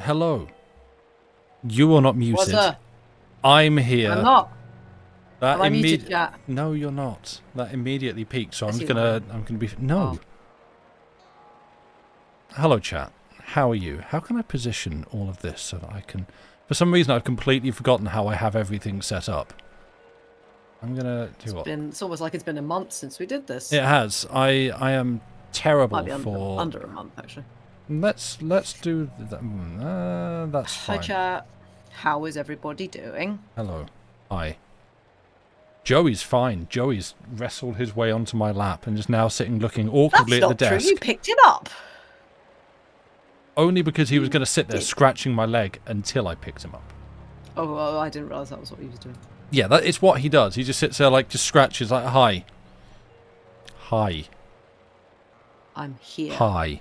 Hello. You are not muted. What's up? I'm here. I'm not. That Am I muted, chat? No, you're not. That immediately peaked, so Yes, I'm gonna be no. Oh. Hello, chat. How are you? How can I position all of this so that I can? For some reason, I've completely forgotten how I have everything set up. I'm gonna do what? It's almost like it's been a month since we did this. It has. I am terrible Might be for under a month actually. Let's do that. That's fine. Hi, chat. How is everybody doing? Hello. Hi. Joey's fine. Joey's wrestled his way onto my lap and is now sitting looking awkwardly at the desk. That's not true. You picked it up. Only because he was going to sit there scratching my leg until I picked him up. Oh, well, I didn't realise that was what he was doing. Yeah, it's what he does. He just sits there like, just scratches like, hi. Hi. I'm here. Hi.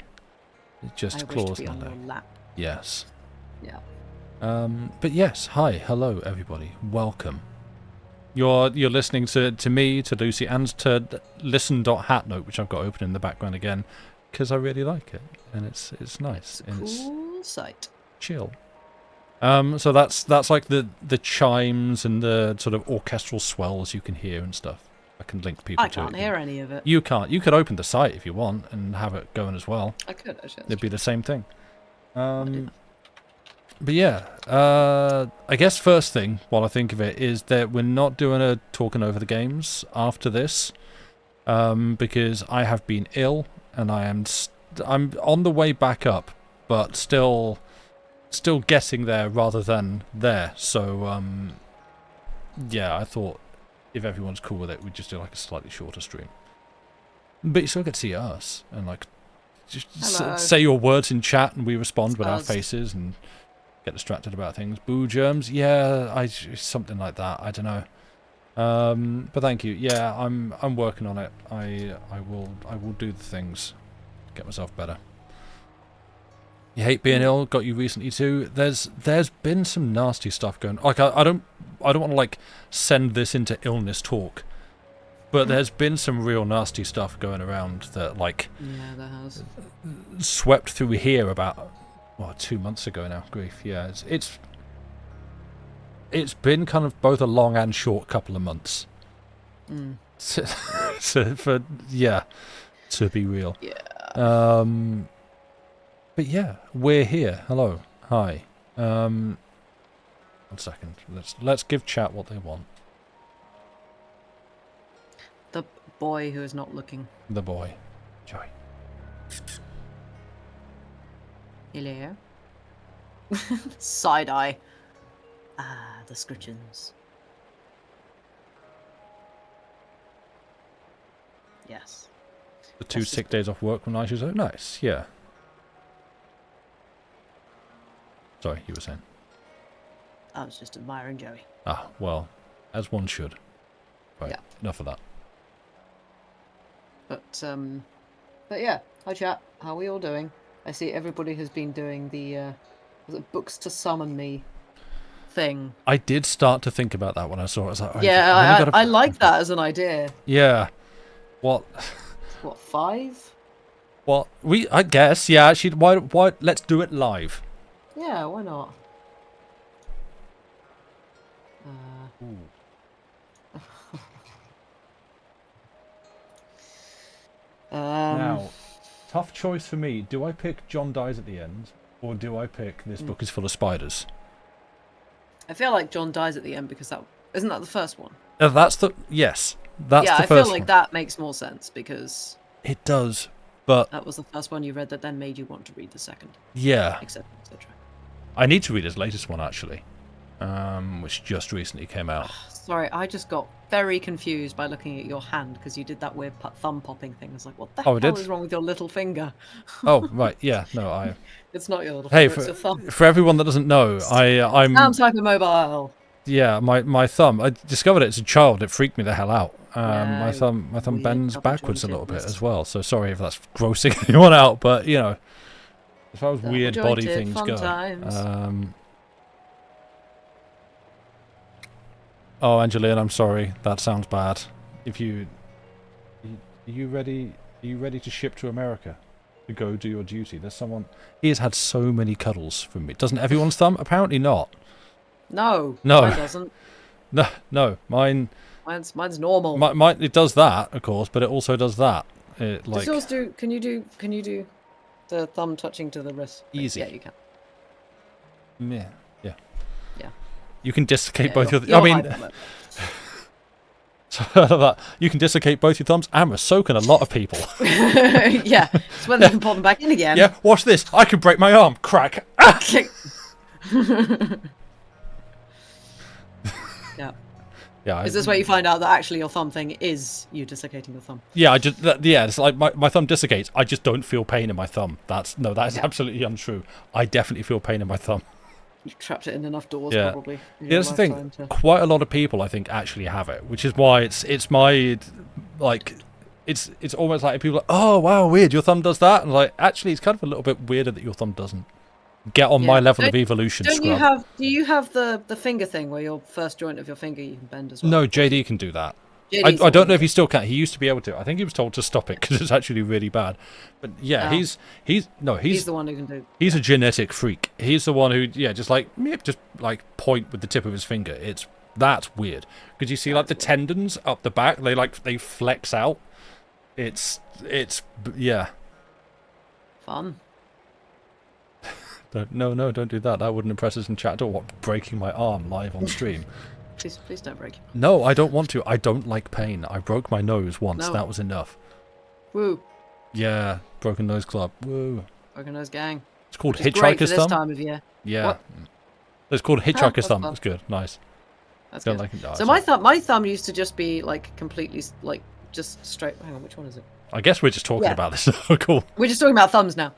It just I wish claws to be my on leg. your lap. Yes. Yeah. But yes, hi, hello everybody. Welcome. You're listening to me, to Lucy, and to listen.hatnote, which I've got open in the background again, because I really like it, and it's nice. It's a cool sight. Chill. So that's like the chimes and the sort of orchestral swells you can hear and stuff. I can link people to it. I can't hear any of it. You can't. You could open the site if you want and have it going as well. I could, actually. It'd be the same thing. But yeah, I guess first thing, while I think of it, is that we're not doing a talking over the games after this, because I have been ill and I'm on the way back up, but still getting there rather than there. So yeah, I thought if everyone's cool with it, we'd just do like a slightly shorter stream. But you still get to see us and like just say your words in chat, and we respond with our faces and get distracted about things. Boo germs, yeah, something like that. I don't know. But thank you. Yeah, I'm working on it. I will do the things, get myself better. You hate being ill. Got you recently too. There's been some nasty stuff going. Like I don't want to like send this into illness talk, but there's been some real nasty stuff going around that like there has swept through here about 2 months ago now. Grief, yeah. It's been kind of both a long and short couple of months. To be real. Yeah. But yeah, we're here. Hello, hi. 1 second. Let's give chat what they want. The boy who is not looking. The boy, Joey. Hello. Side eye. Ah, the scritchins. Yes. The 2 sick days off work were nice. Oh, nice. Yeah. Sorry, you were saying. I was just admiring Joey. Ah, well, as one should. Right. Yeah. Enough of that. But yeah. Hi chat. How are we all doing? I see everybody has been doing the was it books to summon me thing. I did start to think about that when I saw it. I was like, yeah, I like that as an idea. Yeah. What? What, 5? What? I guess, yeah. Actually, why? Let's do it live. Yeah, why not? Now, tough choice for me. Do I pick John dies at the end, or do I pick this book is full of spiders? I feel like John dies at the end because isn't that the first one? That's the first I feel like that makes more sense because it does, but that was the first one you read that then made you want to read the second. Yeah, etc. I need to read his latest one actually, which just recently came out. Sorry, I just got very confused by looking at your hand because you did that weird thumb popping thing. I was like, what the hell is wrong with your little finger? Oh, right, yeah, no, It's not your little finger, it's your thumb. For everyone that doesn't know, I'm hypermobile. Yeah, my thumb. I discovered it as a child. It freaked me the hell out. My thumb bends backwards a little bit as well. So sorry if that's grossing anyone out, but you know, as far as weird body things go. Oh, Angeline, I'm sorry. That sounds bad. Are you ready? Are you ready to ship to America? to go do your duty. There's someone... He has had so many cuddles from me. Doesn't everyone's thumb? Apparently not. No. No. Mine doesn't. No. Mine... Mine's normal. Mine, it does that, of course, but it also does that. It, Does yours do... Can you do the thumb touching to the wrist? Easy. Yeah, you can. Yeah. Yeah. You can dislocate both your... your... I mean... that. You can dislocate both your thumbs. Amber, so can a lot of people. Yeah. It's when they can pop them back in again. Yeah, watch this. I can break my arm. Crack. Yeah. Yeah. Is this where you find out that actually your thumb thing is you dislocating your thumb? Yeah, it's like my thumb dislocates. I just don't feel pain in my thumb. That is absolutely untrue. I definitely feel pain in my thumb. You've trapped it in enough doors, yeah. probably. Yeah, that's the thing. Quite a lot of people, I think, actually have it, which is why it's my, like, it's almost like people are like, oh, wow, weird, your thumb does that. And like, actually, it's kind of a little bit weirder that your thumb doesn't. Get on my level of evolution, do scrub. you have the finger thing where your first joint of your finger you can bend as well? No, JD can do that. I don't know if he still can. He used to be able to. I think he was told to stop it because it's actually really bad. But yeah, he's the one who can do. He's a genetic freak. He's the one who just like point with the tip of his finger. That's weird because you see like the tendons up the back. They flex out. It's yeah. Fun. No, don't do that. That wouldn't impress us in chat at all. What, breaking my arm live on stream? Please don't break. No, I don't want to. I don't like pain. I broke my nose once. No. That was enough. Woo. Yeah, broken nose club. Woo. Broken nose gang. It's called Hitchhiker's Thumb. This time of year. Yeah. What? It's called Hitchhiker's Thumb. Fun. That's good. Nice. That's don't good. like it. No, so my thumb used to just be like completely like just straight. Hang on, which one is it? I guess we're just talking about this. Cool. We're just talking about thumbs now.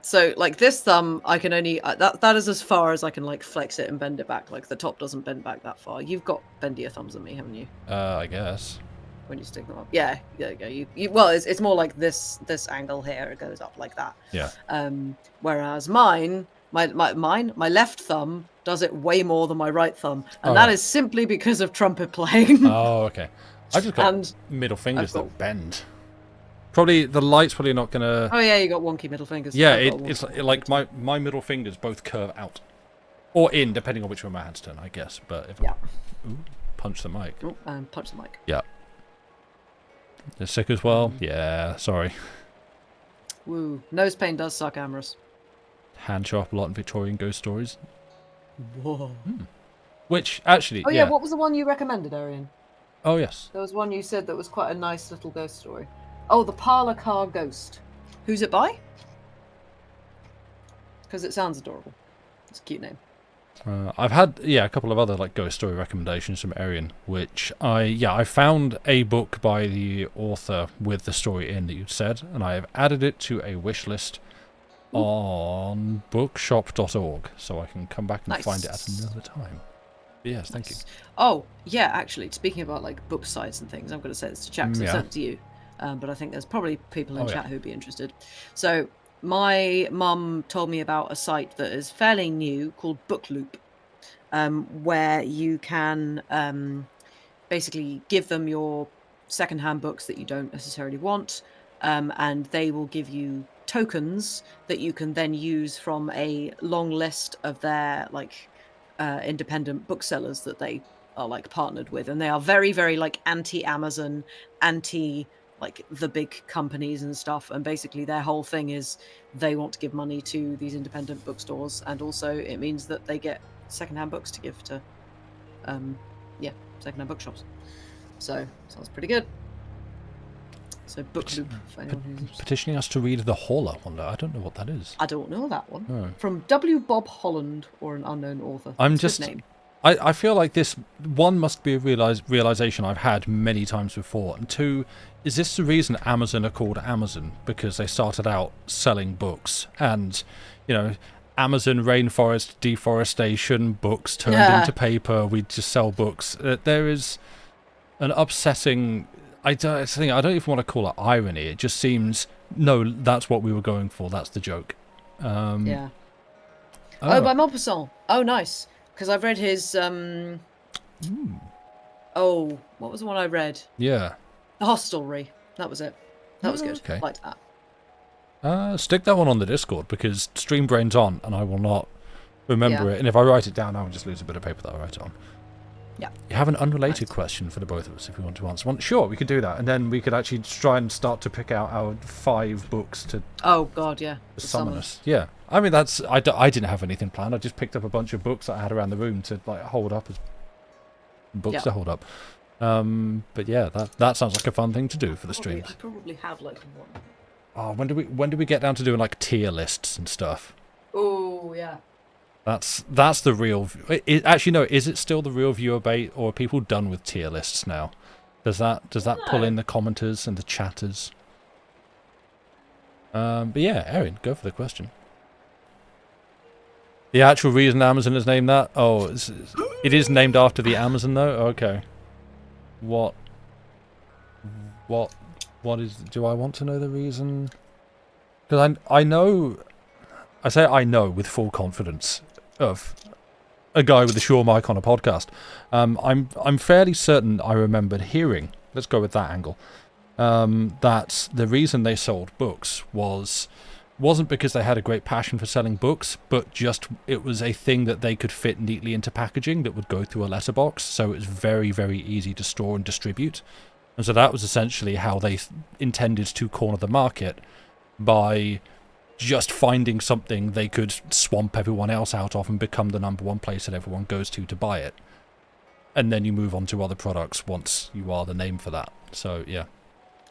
So like this thumb, I can only that is as far as I can like flex it and bend it back. Like the top doesn't bend back that far. You've got bendier thumbs than me, haven't you? I guess. When you stick them up, yeah, there you go. Well, it's more like this angle here. It goes up like that. Yeah. Whereas my left thumb does it way more than my right thumb, and that is simply because of trumpet playing. Oh, okay. I just got middle fingers that bend. Probably the light's probably not gonna. Oh yeah, you got wonky middle fingers. Yeah, it's like my middle fingers both curve out, or in, depending on which way my hands turn, I guess. But if punch the mic. Oh, and punch the mic. Yeah. They're sick as well. Yeah, sorry. Woo, nose pain does suck, Amorous. Hand sharp a lot in Victorian ghost stories. Whoa. Which actually. Oh yeah, what was the one you recommended, Arian? Oh yes. There was one you said that was quite a nice little ghost story. Oh, the parlor car ghost. Who's it by? Because it sounds adorable. It's a cute name. I've had a couple of other like ghost story recommendations from Arian, which I found a book by the author with the story in that you said, and I have added it to a wish list on bookshop.org, so I can come back and find it at another time. But yes, thank you. Oh yeah, actually, speaking about like book sites and things, I'm going to say this to chat because I sent it to you. But I think there's probably people in chat who'd be interested. So my mum told me about a site that is fairly new called Bookloop, where you can basically give them your secondhand books that you don't necessarily want, and they will give you tokens that you can then use from a long list of their like independent booksellers that they are like partnered with, and they are very, very like anti-Amazon, anti like the big companies and stuff, and basically their whole thing is they want to give money to these independent bookstores, and also it means that they get secondhand books to give to secondhand bookshops. So sounds pretty good. So Bookloop, for anyone who's petitioning us to read The Hauler one day. I don't know what that is. I don't know that one. No. From W. Bob Holland or an unknown author. I'm just name. I feel like this, one, must be a realization I've had many times before, and two, is this the reason Amazon are called Amazon? Because they started out selling books, and, you know, Amazon rainforest deforestation, books turned into paper, we just sell books. There is an upsetting, I don't even want to call it irony, it just seems, no, that's what we were going for, that's the joke. Yeah. Oh, by Maupassant. Oh, nice. Because I've read his, oh, what was the one I read? Yeah. The Hostelry. That was it. That was good. Okay. Liked that. Stick that one on the Discord, because Stream Brain's on, and I will not remember it. And if I write it down, I will just lose a bit of paper that I write it on. Yeah. You have an unrelated question for the both of us if you want to answer one. Sure, we could do that, and then we could actually try and start to pick out our 5 books to. Oh God, yeah. Summon us. Yeah. I mean, that's. I didn't have anything planned. I just picked up a bunch of books that I had around the room to like hold up as books to hold up. But yeah, that sounds like a fun thing to do for the streams. I probably have like one. Oh, when do we get down to doing like tier lists and stuff? Oh yeah. That's the real. Actually, no. Is it still the real viewer bait, or are people done with tier lists now? Does that pull in the commenters and the chatters? But yeah, Erin, go for the question. The actual reason Amazon has named that? Oh, it is named after the Amazon, though. Okay. What is? Do I want to know the reason? Because I know. I say I know with full confidence of a guy with a Shure mic on a podcast. I'm fairly certain I remembered hearing. Let's go with that angle. That the reason they sold books wasn't because they had a great passion for selling books, but just it was a thing that they could fit neatly into packaging that would go through a letterbox, so it was very, very easy to store and distribute. And so that was essentially how they intended to corner the market, by just finding something they could swamp everyone else out of and become the #1 place that everyone goes to buy it. And then you move on to other products once you are the name for that. So, yeah.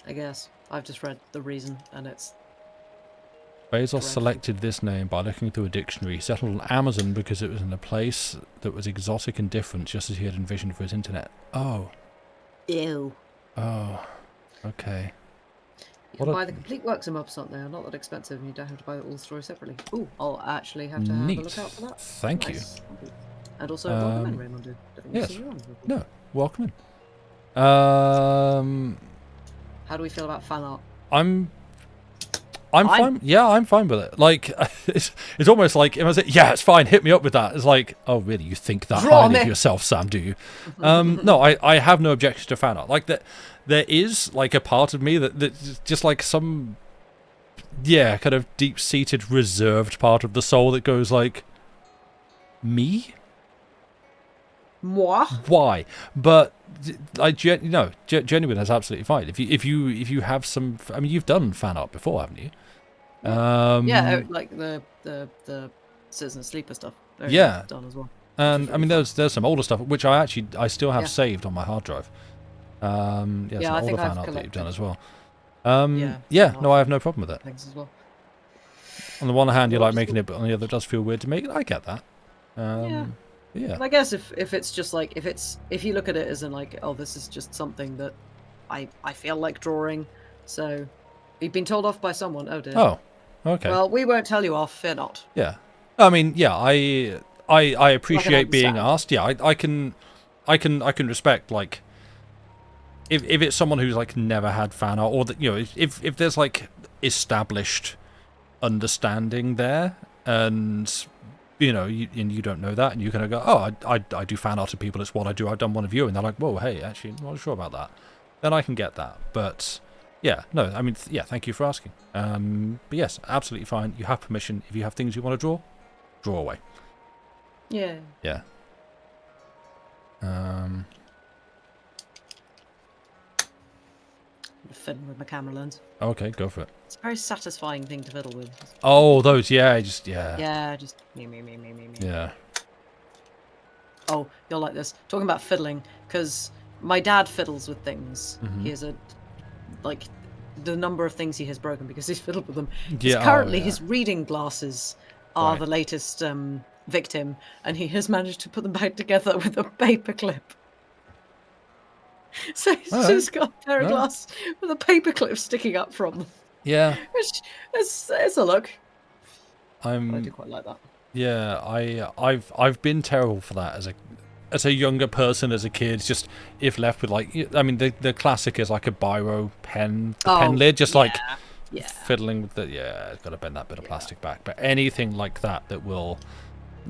I guess. I've just read the reason, and it's... Bezos selected this name by looking through a dictionary. He settled on Amazon because it was in a place that was exotic and different, just as he had envisioned for his internet. Oh. Ew. Oh. Okay. You can buy the complete works of Mobsont. They are not that expensive, and you don't have to buy all the stories separately. Ooh, I'll actually have to have a look out for that. Thank you. And also, welcome in, Raymond. Yes. No, welcome in. How do we feel about fan art? I'm fine. Yeah, I'm fine with it. Like, it's almost like if I say, yeah, it's fine. Hit me up with that. It's like, oh, really? You think that highly of yourself, Sam? Do you? No, I have no objection to fan art. Like that, there is like a part of me that just like some, yeah, kind of deep-seated, reserved part of the soul that goes like, me? Moi? Why? But genuinely, that's absolutely fine. If you have some, I mean, you've done fan art before, haven't you? Yeah, like the Citizen Sleeper stuff. Yeah, done as well. And I mean, there's some older stuff which I still have saved on my hard drive. Some older fan art that you've done as well. No, I have no problem with it. Thanks as well. On the one hand, you like making it, but on the other, it does feel weird to make it. I get that. Yeah. I guess if it's just like if you look at it as in like, oh, this is just something that I feel like drawing, so you've been told off by someone. Oh dear. Oh, okay. Well, we won't tell you off. Fear not. Yeah. I mean, yeah. I appreciate being asked. Yeah, I can respect like if it's someone who's like never had fan art, or that, you know, if there's like established understanding there, and you know, you don't know that, and you kind of go, oh, I do fan art of people, it's what I do, I've done one of you, and they're like, whoa, hey, actually, I'm not sure about that. Then I can get that. But yeah, no, I mean, yeah, thank you for asking. But yes, absolutely fine. You have permission. If you have things you want to draw away. Yeah. Yeah. Fiddling with my camera lens. Okay, go for it. It's a very satisfying thing to fiddle with. Oh, those, yeah. Yeah, just me. Yeah. Oh, you'll like this. Talking about fiddling, because my dad fiddles with things. Mm-hmm. He has the number of things he has broken because he's fiddled with them. Yeah, currently, his reading glasses are the latest victim, and he has managed to put them back together with a paper clip. So he's just got a pair of glasses with a paper clip sticking up from them. Yeah. Which is a look. I do quite like that. Yeah, I've been terrible for that as a younger person, as a kid. Just if left with like, I mean, the classic is like a biro pen, pen lid, just like fiddling with the it's got to bend that bit of plastic back. But anything like that will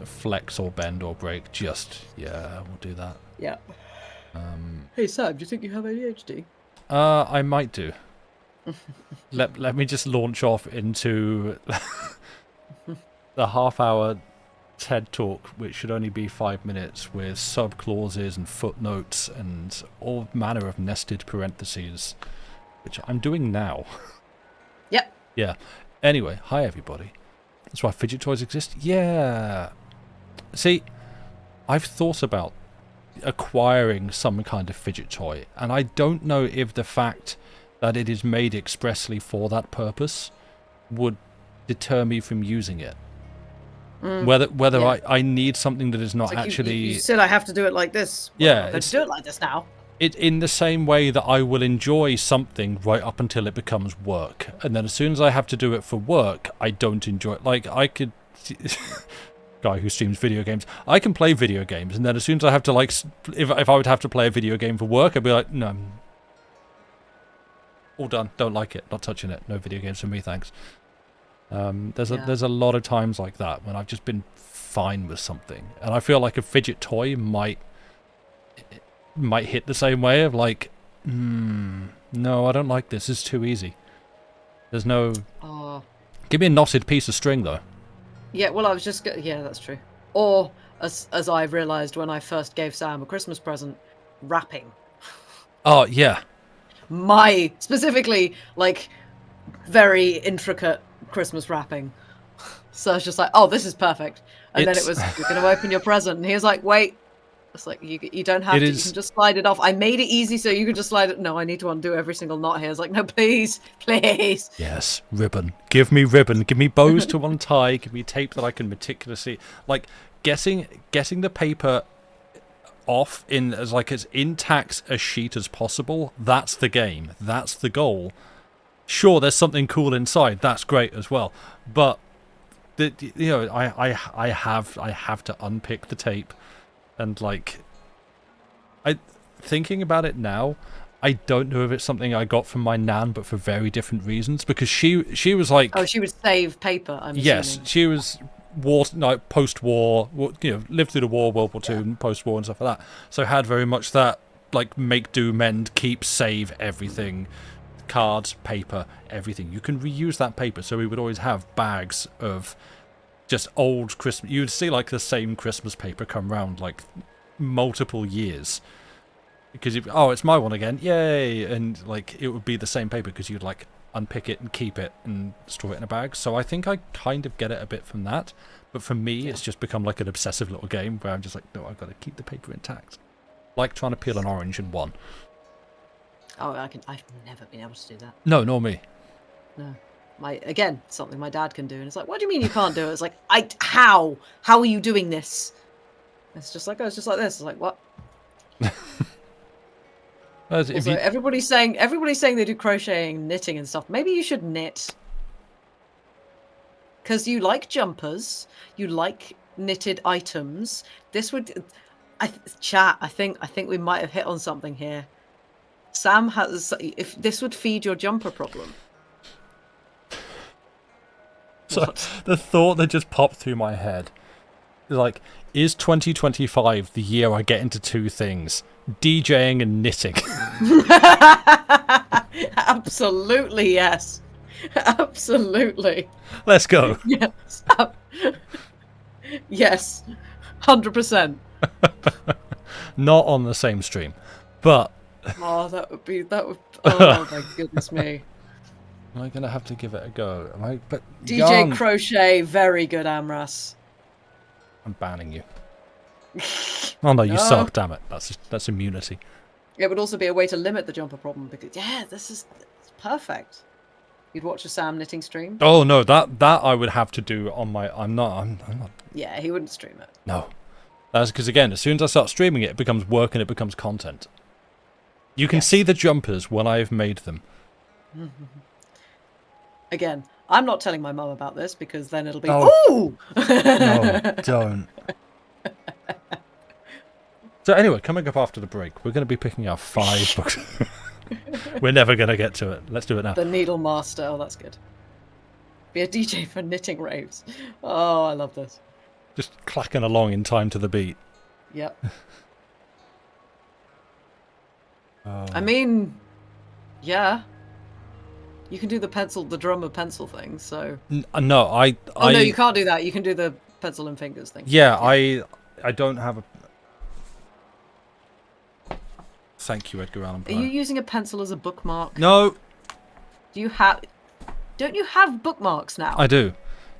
flex or bend or break, we'll do that. Yeah. Hey Sam, do you think you have ADHD? I might do. let me just launch off into the half-hour TED talk, which should only be 5 minutes, with sub-clauses and footnotes and all manner of nested parentheses, which I'm doing now. Yep. Yeah. Anyway, hi everybody. That's why fidget toys exist? Yeah. See, I've thought about acquiring some kind of fidget toy, and I don't know if the fact that it is made expressly for that purpose would deter me from using it. Whether yeah. I need something that is not like actually... You said I have to do it like this. Well, yeah. Let's do it like this now. In the same way that I will enjoy something right up until it becomes work. And then as soon as I have to do it for work, I don't enjoy it. Like, I could... guy who streams video games. I can play video games, and then as soon as I have to, like... If I would have to play a video game for work, I'd be like, no. All done. Don't like it. Not touching it. No video games for me, thanks. There's a lot of times like that when I've just been fine with something. And I feel like a fidget toy might hit the same way of like, no, I don't like this. It's too easy. There's no... Give me a knotted piece of string, though. Yeah, well, I was just... Yeah, that's true. Or, as I realised when I first gave Sam a Christmas present, wrapping. Oh, yeah. Specifically, like, very intricate Christmas wrapping. So I was just like, oh, this is perfect. And then it was, you're going to open your present. And he was like, wait. It's like, you don't have to. You can just slide it off. I made it easy so you can just slide it. No, I need to undo every single knot here. It's like, no, please. Yes, ribbon. Give me ribbon. Give me bows to untie. Give me tape that I can meticulously... Like, getting the paper off in as intact a sheet as possible, that's the game. That's the goal. Sure, there's something cool inside. That's great as well. But, I have to unpick the tape. And thinking about it now, I don't know if it's something I got from my nan, but for very different reasons. Because she was like, oh, she would save paper. I'm yes, assuming. She was post-war, lived through the war, World War II, and post-war and stuff like that. So had very much that make, do, mend, keep, save everything, cards, paper, everything. You can reuse that paper. So we would always have bags of just old Christmas. You'd see the same Christmas paper come round multiple years because it's my one again, yay! And it would be the same paper because you'd unpick it and keep it and store it in a bag. So I think I kind of get it a bit from that, but for me, it's just become an obsessive little game where I'm just no, I've got to keep the paper intact, like trying to peel an orange in one. Oh, I've never been able to do that. No, nor me. No. Again, something my dad can do, and it's like, what do you mean you can't do it? It's like, how are you doing this? It's just like, it's just like this. It's like, what? Also, everybody's saying they do crocheting, knitting, and stuff. Maybe you should knit, because you like jumpers, you like knitted items. This would, chat. I think we might have hit on something here. Sam has, if this would feed your jumper problem. So the thought that just popped through my head is is 2025 the year I get into two things? DJing and knitting. Absolutely, yes. Absolutely. Let's go. Yes. Yes. 100%. Not on the same stream, but... Oh, oh my goodness me. Am I going to have to give it a go? But DJ Crochet, very good, Amras. I'm banning you. Oh no, you suck, damn it. That's immunity. It would also be a way to limit the jumper problem because, this is perfect. You'd watch a Sam knitting stream? Oh no, that I would have to do on my... I'm not... Yeah, he wouldn't stream it. No. That's because, again, as soon as I start streaming it, it becomes work and it becomes content. You can see the jumpers when I've made them. Again, I'm not telling my mum about this because then it'll be, ooh! No, don't. So anyway, coming up after the break, we're going to be picking out 5 books. We're never going to get to it. Let's do it now. The Needle Master. Oh, that's good. Be a DJ for knitting raves. Oh, I love this. Just clacking along in time to the beat. Yep. I mean, yeah. You can do the drummer pencil thing. So no, no, you can't do that. You can do the pencil and fingers thing. Yeah, I don't have a. Thank you, Edgar Allan Poe. Are you using a pencil as a bookmark? No. Do you have? Don't you have bookmarks now? I do.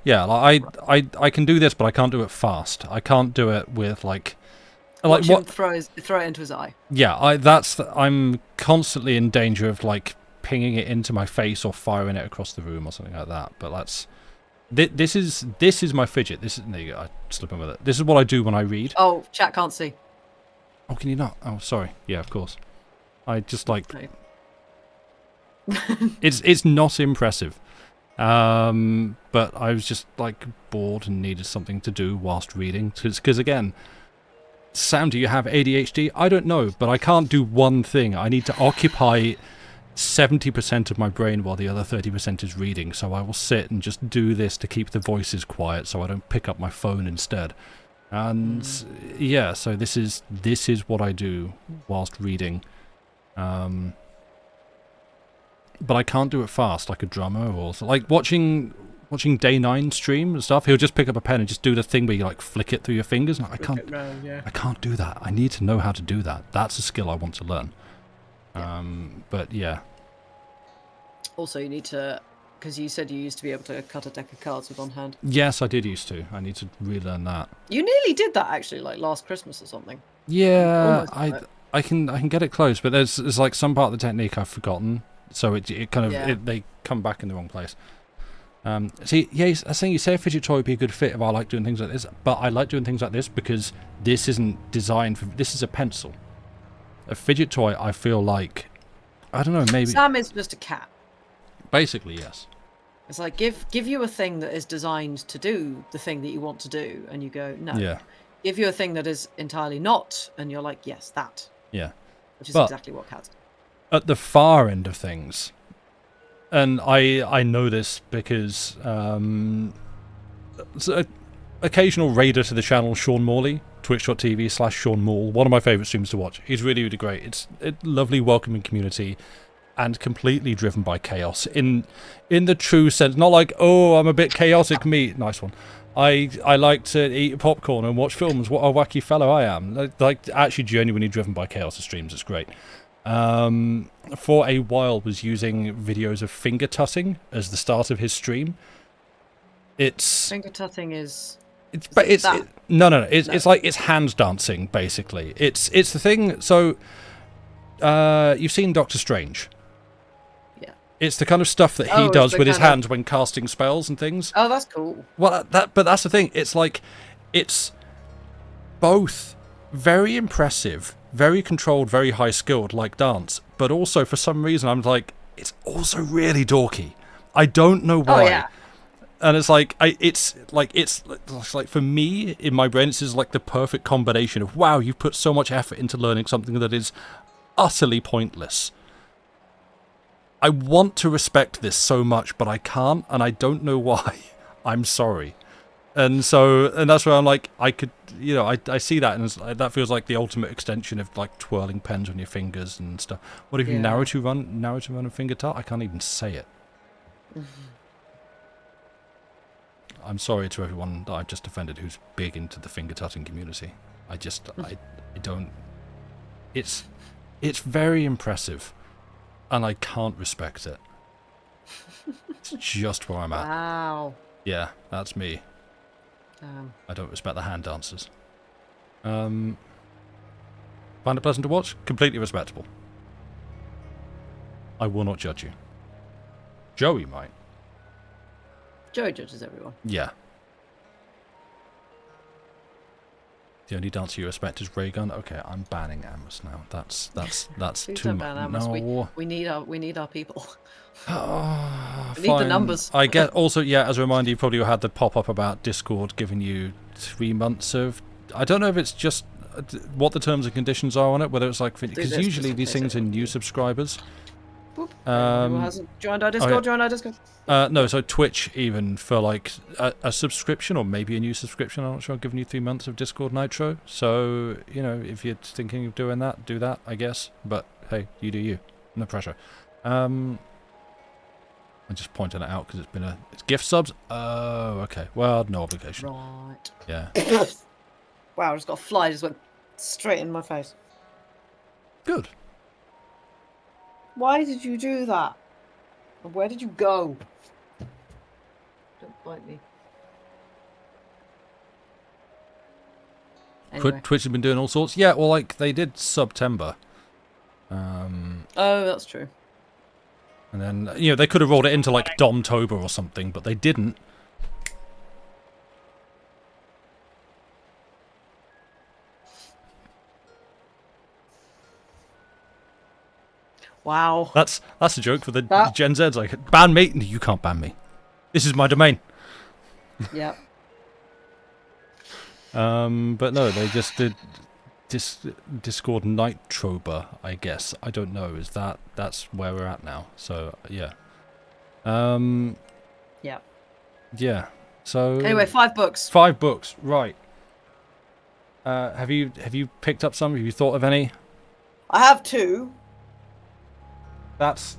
Yeah, like I can do this, but I can't do it fast. I can't do it with like Watch him throw it into his eye. Yeah, I'm constantly in danger of like pinging it into my face or firing it across the room or something like that. But this is my fidget. There you go. I slip in with it. This is what I do when I read. Oh, chat can't see. Oh, can you not? Oh, sorry. Yeah, of course. I just like. No. It's not impressive. But I was just like bored and needed something to do whilst reading. Because again, Sam, do you have ADHD? I don't know, but I can't do one thing. I need to occupy 70% of my brain while the other 30% is reading. So I will sit and just do this to keep the voices quiet, so I don't pick up my phone instead. And yeah, so this is what I do whilst reading. But I can't do it fast like a drummer or like watching Day 9 stream and stuff. He'll just pick up a pen and just do the thing where you like flick it through your fingers. I can't. I can't do that. I need to know how to do that. That's a skill I want to learn. Yeah. But yeah. Also, you need to, because you said you used to be able to cut a deck of cards with one hand. Yes, I did used to. I need to relearn that. You nearly did that actually, like last Christmas or something. Yeah, I can get it close, but there's like some part of the technique I've forgotten. So it kind of they come back in the wrong place. See, yeah, I was saying you say a fidget toy would be a good fit if I like doing things like this, but I like doing things like this because this isn't designed for. This is a pencil. A fidget toy, I feel like, I don't know, maybe. Sam is just a cat. Basically, yes. It's like give you a thing that is designed to do the thing that you want to do, and you go no. Yeah. Give you a thing that is entirely not, and you're like yes, that. Yeah. Which is exactly what cats do. At the far end of things, and I know this because occasional raider to the channel, Sean Morley, twitch.tv/Sean Maul, one of my favourite streams to watch. He's really, really great. It's a lovely, welcoming community and completely driven by chaos in the true sense. Not like, oh, I'm a bit chaotic, me. Nice one. I like to eat popcorn and watch films. What a wacky fellow I am. Like actually genuinely driven by chaos of streams. It's great. For a while was using videos of finger tutting as the start of his stream. Finger tutting is no. It's like it's hand dancing basically. It's the thing. So you've seen Doctor Strange. Yeah. It's the kind of stuff that he does with his hands when casting spells and things. Oh, that's cool. Well, but that's the thing. It's like it's both very impressive, very controlled, very high skilled, like dance, but also for some reason I'm like, it's also really dorky. I don't know why. Oh, yeah. And it's like it's like for me in my brain, this is like the perfect combination of wow, you've put so much effort into learning something that is utterly pointless. I want to respect this so much, but I can't, and I don't know why. I'm sorry. And that's where I'm like, I could, I see that, and that feels like the ultimate extension of like twirling pens on your fingers and stuff. What if you Naruto run a finger tut? I can't even say it. I'm sorry to everyone that I've just offended who's big into the finger tutting community. I don't. It's very impressive, and I can't respect it. It's just where I'm at. Wow. Yeah, that's me. I don't respect the hand dancers. Find it pleasant to watch? Completely respectable. I will not judge you. Joey might. Joey judges everyone. Yeah. The only dancer you respect is Raygun. Okay, I'm banning Amos now. That's Please too don't ban Amos. No. We need our people. We need the numbers. I get also, yeah, as a reminder, you probably had the pop-up about Discord giving you 3 months of... I don't know if it's just what the terms and conditions are on it, whether it's like... Because usually these things are new subscribers. Who hasn't joined our Discord? Join our Discord. No, so Twitch even for like a subscription or maybe a new subscription. I'm not sure. I'm giving you 3 months of Discord Nitro. So if you're thinking of doing that, do that, I guess. But hey, you do you. No pressure. I just pointed it out because it's gift subs. Oh, okay. Well, no obligation. Right. Yeah. Wow, I just got a fly just went straight in my face. Good. Why did you do that? Where did you go? Don't bite me. Anyway. Twitch has been doing all sorts. Yeah, well, like they did September. Oh, that's true. And then, you know, they could have rolled it into like Domtober or something, but they didn't. Wow. That's a joke for the Gen Z's. Like, ban me? No, you can't ban me. This is my domain. Yeah. But no, they just did Discord Nightrober, I guess. I don't know. That's where we're at now. So yeah. Yeah. Yeah. So anyway, 5 books. 5 books, right. Have you picked up some? Have you thought of any? I have 2. That's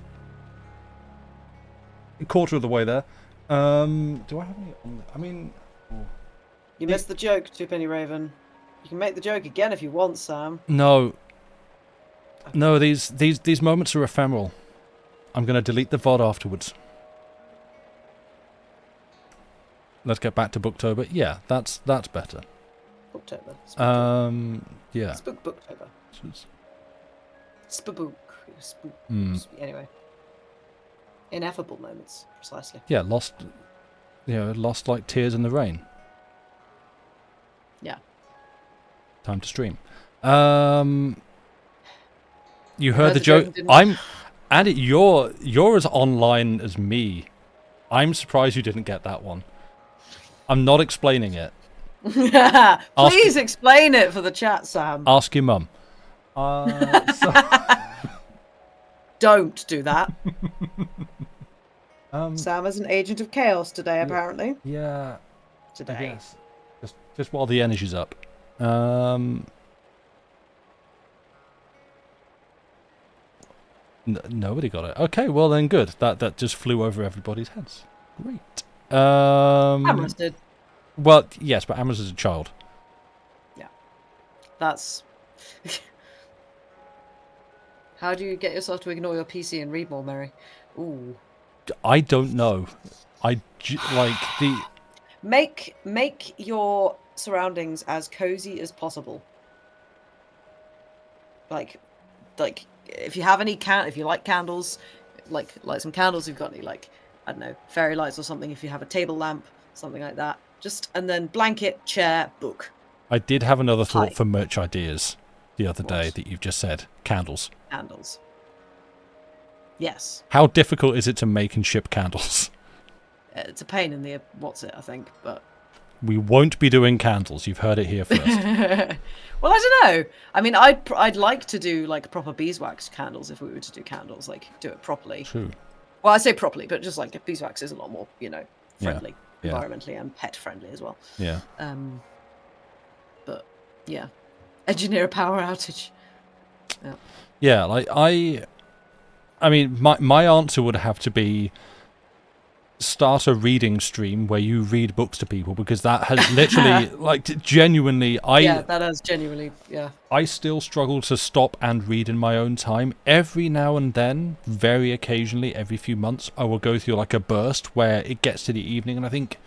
a quarter of the way there. Do I have any? I mean, you missed the joke, Twopenny Raven. You can make the joke again if you want, Sam. No. No, these moments are ephemeral. I'm going to delete the VOD afterwards. Let's get back to Booktober. Yeah, that's better. Booktober. Yeah. Booktober. Spook. Anyway. Ineffable moments, precisely. Yeah, lost like tears in the rain. Yeah. Time to stream. You heard the joke. Andy, you're as online as me. I'm surprised you didn't get that one. I'm not explaining it. Please explain it for the chat, Sam. Ask your mum. Don't do that. Sam is an agent of chaos today, apparently. Yeah. Today. Yes. Just while the energy's up. Nobody got it. Okay, well then good. That just flew over everybody's heads. Great. Amorous did. Well, yes, but Amorous is a child. Yeah. That's... How do you get yourself to ignore your PC and read more, Mary? Ooh. I don't know. Make your surroundings as cozy as possible. Like if you have any if you like candles, light some candles. If you've got any, like, I don't know, fairy lights or something. If you have a table lamp, something like that. And then blanket, chair, book. I did have another thought for merch ideas the other day that you've just said. Candles. Candles. Yes. How difficult is it to make and ship candles? It's a pain in the I think, but... We won't be doing candles. You've heard it here first. Well, I don't know. I mean, I'd like to do, like, proper beeswax candles if we were to do candles, like, do it properly. True. Well, I say properly, but just, like, beeswax is a lot more, friendly. Yeah. Environmentally and pet friendly as well. Yeah. But, yeah. Engineer a power outage. Yeah. Yeah, like, I mean, my answer would have to be start a reading stream where you read books to people, because that has literally, like, genuinely, yeah, that has genuinely, yeah. I still struggle to stop and read in my own time. Every now and then, very occasionally, every few months, I will go through, like, a burst where it gets to the evening and I think,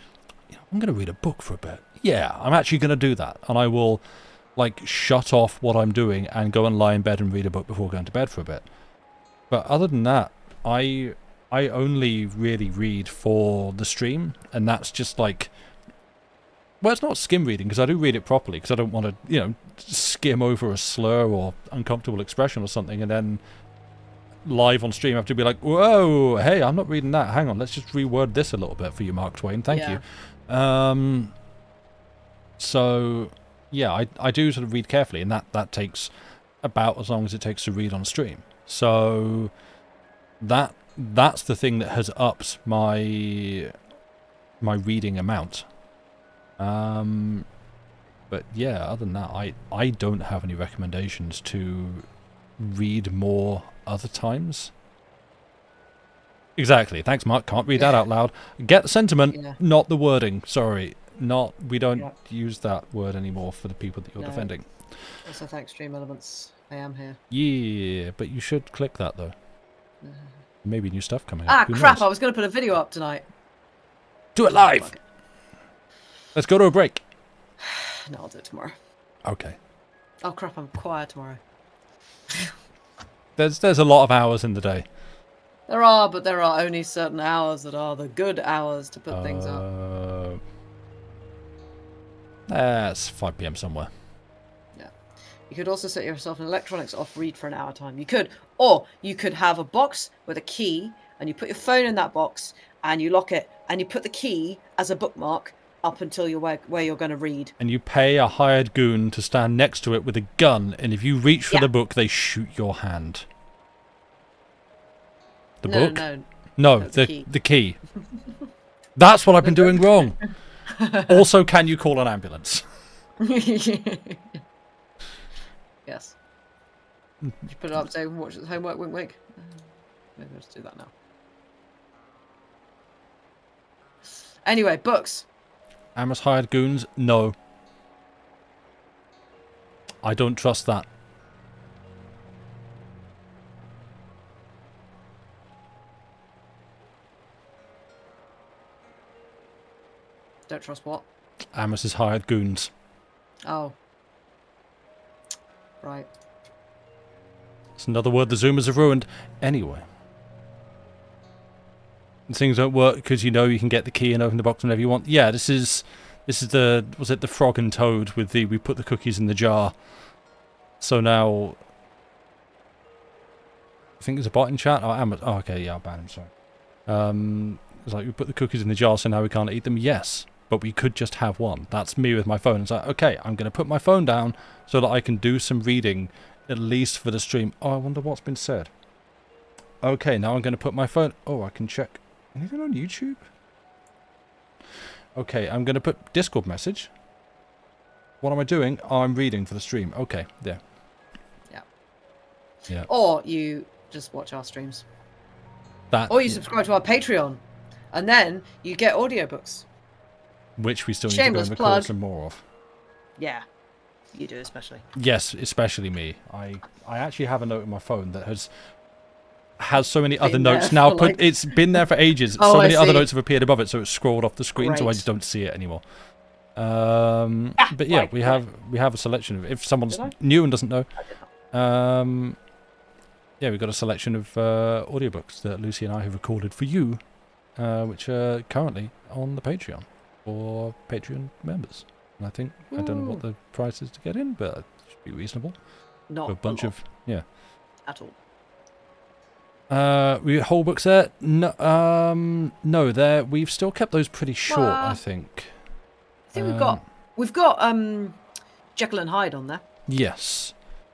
I'm going to read a book for a bit. Yeah, I'm actually going to do that. And I will, like, shut off what I'm doing and go and lie in bed and read a book before going to bed for a bit. But other than that, I only really read for the stream, and that's just like, well, it's not skim reading, because I do read it properly, because I don't want to, skim over a slur or uncomfortable expression or something, and then live on stream I have to be like, whoa, hey, I'm not reading that. Hang on, let's just reword this a little bit for you, Mark Twain. Thank you. So, yeah, I do sort of read carefully, and that takes about as long as it takes to read on stream. So that's the thing that has upped my reading amount. But yeah, other than that, I don't have any recommendations to read more other times. Exactly. Thanks, Mark. Can't read that out loud. Get the sentiment, Yeah. not the wording. Sorry. We don't use that word anymore for the people that you're defending. Also, thanks, Stream Elements. I am here. Yeah, but you should click that, though. Maybe new stuff coming up. Ah, Who crap. knows? I was going to put a video up tonight. Do it live! Let's go to a break. No, I'll do it tomorrow. Okay. Oh, crap. I'm quiet tomorrow. There's a lot of hours in the day. There are, but there are only certain hours that are the good hours to put things up. That's 5 p.m. somewhere. Yeah. You could also set yourself an electronics off read for an hour time. You could. Or you could have a box with a key, and you put your phone in that box, and you lock it, and you put the key as a bookmark up until you're where you're going to read. And you pay a hired goon to stand next to it with a gun, and if you reach for the book, they shoot your hand. The book? No, the key. That's what I've been doing wrong. Also, can you call an ambulance? Yes. You put it up, say, watch the homework, wink, wink. Maybe I'll just do that now. Anyway, books. Amos hired goons? No. I don't trust that. Don't trust what? Amos has hired goons. Oh. Right. It's another word the Zoomers have ruined. Anyway. Things don't work because you know you can get the key and open the box whenever you want. Yeah, this is the, was it the frog and toad with the, we put the cookies in the jar. So now, I think there's a bot in chat. Oh, Amos. Oh, okay, yeah, I'll ban him, sorry. It's like we put the cookies in the jar so now we can't eat them. Yes, but we could just have one. That's me with my phone. It's like, okay, I'm going to put my phone down so that I can do some reading, at least for the stream. Oh, I wonder what's been said. Okay, now I'm going to put my phone... Oh, I can check. Anything on YouTube? Okay, I'm going to put Discord message. What am I doing? Oh, I'm reading for the stream. Okay, yeah. Yeah. Yeah. Or you just watch our streams. Or you subscribe to our Patreon. And then you get audiobooks. Which we still need to go and record some more of. Yeah. You do especially. Yes, especially me. I actually have a note in my phone that has so many other notes now. It's been there for ages. So many other notes have appeared above it, so it's scrolled off the screen, so I just don't see it anymore. But yeah, we have a selection of, if someone's new and doesn't know, yeah, we've got a selection of audiobooks that Lucy and I have recorded for you, which are currently on the Patreon for Patreon members. And I think, I don't know what the price is to get in, but it should be reasonable. Not for a bunch of, yeah. At all. We whole books there? No, no, we've still kept those pretty short, I think. I think we've got Jekyll and Hyde on there. Yes.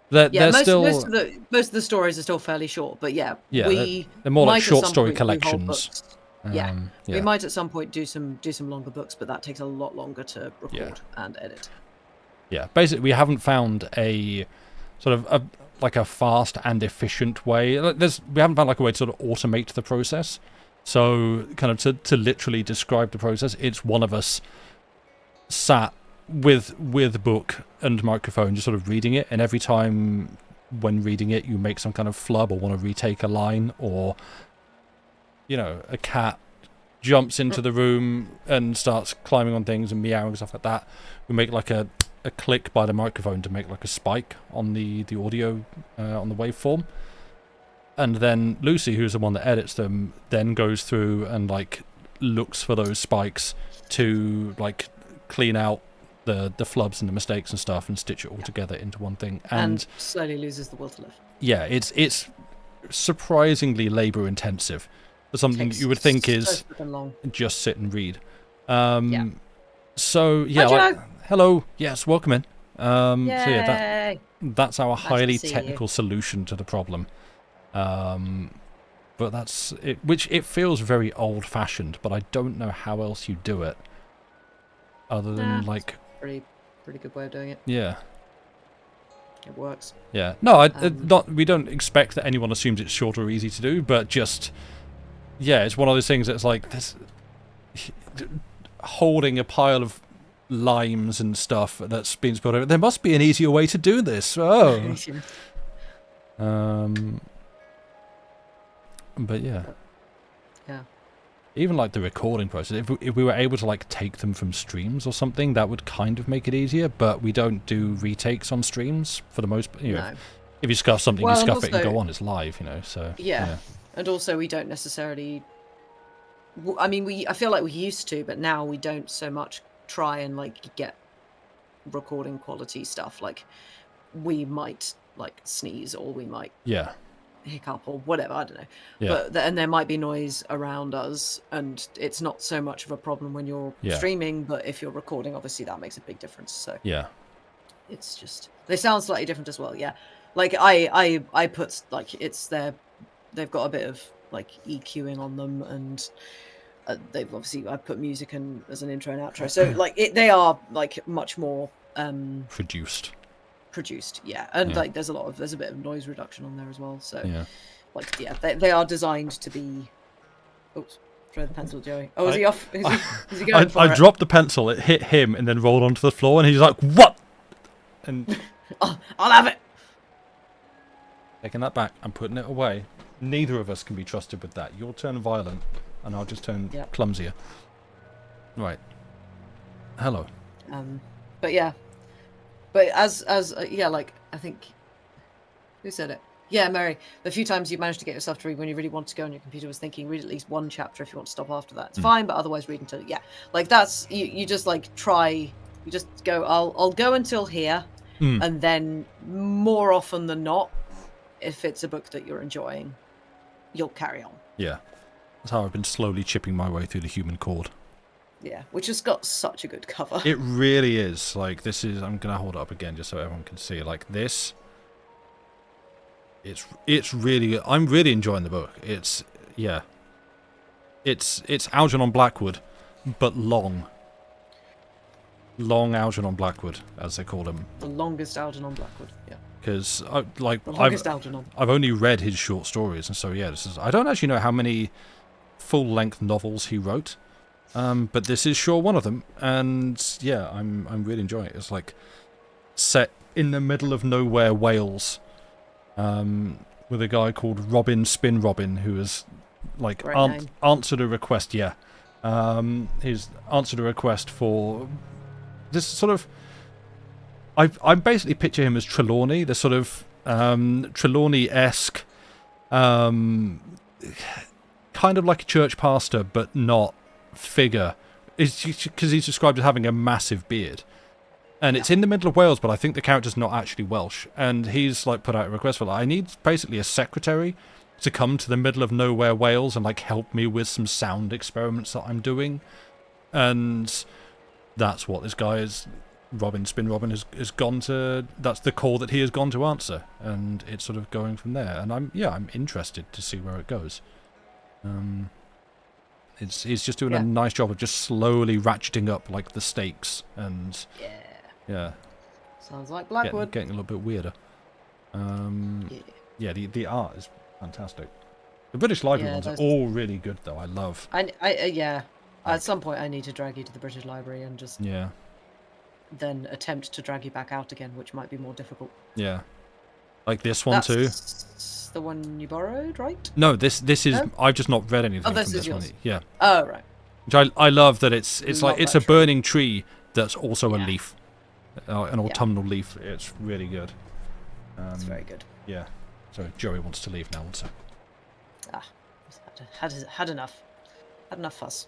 They're still most of the stories are still fairly short, but yeah, they're more like short story collections. We might at some point do some longer books, but that takes a lot longer to record and edit. Yeah, basically we haven't found a sort of a fast and efficient way. We haven't found like a way to sort of automate the process. So kind of to literally describe the process, it's one of us sat with a book and microphone just sort of reading it, and every time when reading it you make some kind of flub or want to retake a line, or a cat jumps into the room and starts climbing on things and meowing and stuff like that. We make like a click by the microphone to make like a spike on the audio on the waveform, and then Lucy, who's the one that edits them, then goes through and like looks for those spikes to like clean out the flubs and the mistakes and stuff and stitch it all together into one thing, and slowly loses the will to live. Yeah, it's surprisingly labor intensive for something that you would think is just sit and read. So yeah, hello, yes, welcome in. So yeah, that's our highly technical solution to the problem. But that's it, which it feels very old-fashioned, but I don't know how else you do it other than like pretty good way of doing it. Yeah, it works. Yeah, no, we don't expect that anyone assumes it's short or easy to do, but just yeah, it's one of those things that's like this, holding a pile of limes and stuff that's been spilled over. There must be an easier way to do this. Oh. But yeah. Yeah. Even like the recording process, if we were able to like take them from streams or something, that would kind of make it easier. But we don't do retakes on streams for the most. You know, if you scuff something, you scuff it and go on. It's live, you know. So yeah. And also we don't necessarily. I mean, I feel like we used to, but now we don't so much try and like get recording quality stuff. Like we might like sneeze, or we might hiccup or whatever, I don't know. But and there might be noise around us, and it's not so much of a problem when you're streaming, but if you're recording, obviously that makes a big difference. So it's just, they sound slightly different as well. Like I put like, they've got a bit of like EQing on them, and they've obviously, I put music in as an intro and outro, so like they are like much more produced, and like there's a bit of noise reduction on there as well, so like they are designed to be. Oops, throw the pencil, Joey. Oh, is he off? Is he going for it? I dropped the pencil, it hit him and then rolled onto the floor, and he's like, what? And I'll have it. Taking that back, I'm putting it away. Neither of us can be trusted with that. You'll turn violent and I'll just turn clumsier. Right. Hello. But yeah. But as like, I think, who said it? Yeah, Mary. The few times you managed to get yourself to read when you really want to go on your computer was thinking, read at least one chapter. If you want to stop after that, it's fine. But otherwise, read until like that's you just like try. You just go. I'll go until here, and then more often than not, if it's a book that you're enjoying, you'll carry on. Yeah, that's how I've been slowly chipping my way through the Human Chord. Yeah, which has got such a good cover. It really is. Like, this is... I'm going to hold it up again just so everyone can see. Like, this... It's really good. I'm really enjoying the book. It's... Yeah. It's Algernon Blackwood, but long. Long Algernon Blackwood, as they call him. The longest Algernon Blackwood, yeah. Because, like, Algernon. I've only read his short stories, and so, yeah, this is... I don't actually know how many full-length novels he wrote. But this is sure one of them, and yeah, I'm really enjoying it. It's like set in the middle of nowhere, Wales, with a guy called Robin Spin Robin, who has like answered a request. Yeah, he's answered a request for this sort of. I basically picture him as Trelawney, this sort of Trelawney-esque, kind of like a church pastor, but not. Figure is because he's described as having a massive beard, and it's in the middle of Wales, but I think the character's not actually Welsh, and he's like put out a request for like, I need basically a secretary to come to the middle of nowhere Wales and like help me with some sound experiments that I'm doing, and that's what this guy is. Robin Spin Robin has gone to. That's the call that he has gone to answer, and it's sort of going from there. And I'm interested to see where it goes. He's just doing a nice job of just slowly ratcheting up like the stakes, and sounds like Blackwood getting a little bit weirder. The art is fantastic. The British Library ones are all really good though. I love. At some point I need to drag you to the British Library and just then attempt to drag you back out again, which might be more difficult. Yeah, like this one too. The one you borrowed, right? No, this is. No? I've just not read anything from this one. Yeah. Oh right. Which I love that it's like it's a burning tree that's also a leaf, an autumnal leaf. It's really good. It's very good. Yeah. So Joey wants to leave now also. Had enough. Had enough fuss.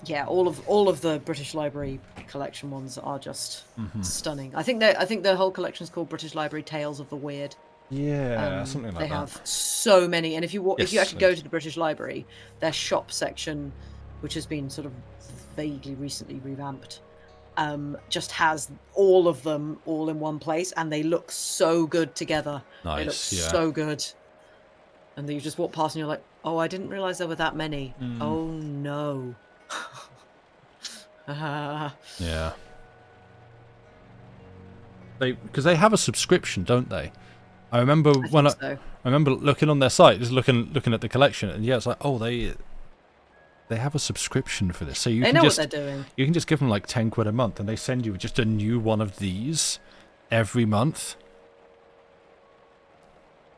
Yeah, all of the British Library collection ones are just stunning. I think the whole collection is called British Library Tales of the Weird. Yeah, something like that. They have so many, and if you actually go to the British Library, their shop section, which has been sort of vaguely recently revamped, just has all of them all in one place, and they look so good together. Nice, they look so good. And then you just walk past and you're like, oh, I didn't realize there were that many. Oh no. Yeah. Because they have a subscription, don't they? I remember so. I remember looking on their site, just looking at the collection, and yeah, it's like, oh, they have a subscription for this, so you can just what they're doing. You can just give them like 10 quid a month, and they send you just a new one of these every month.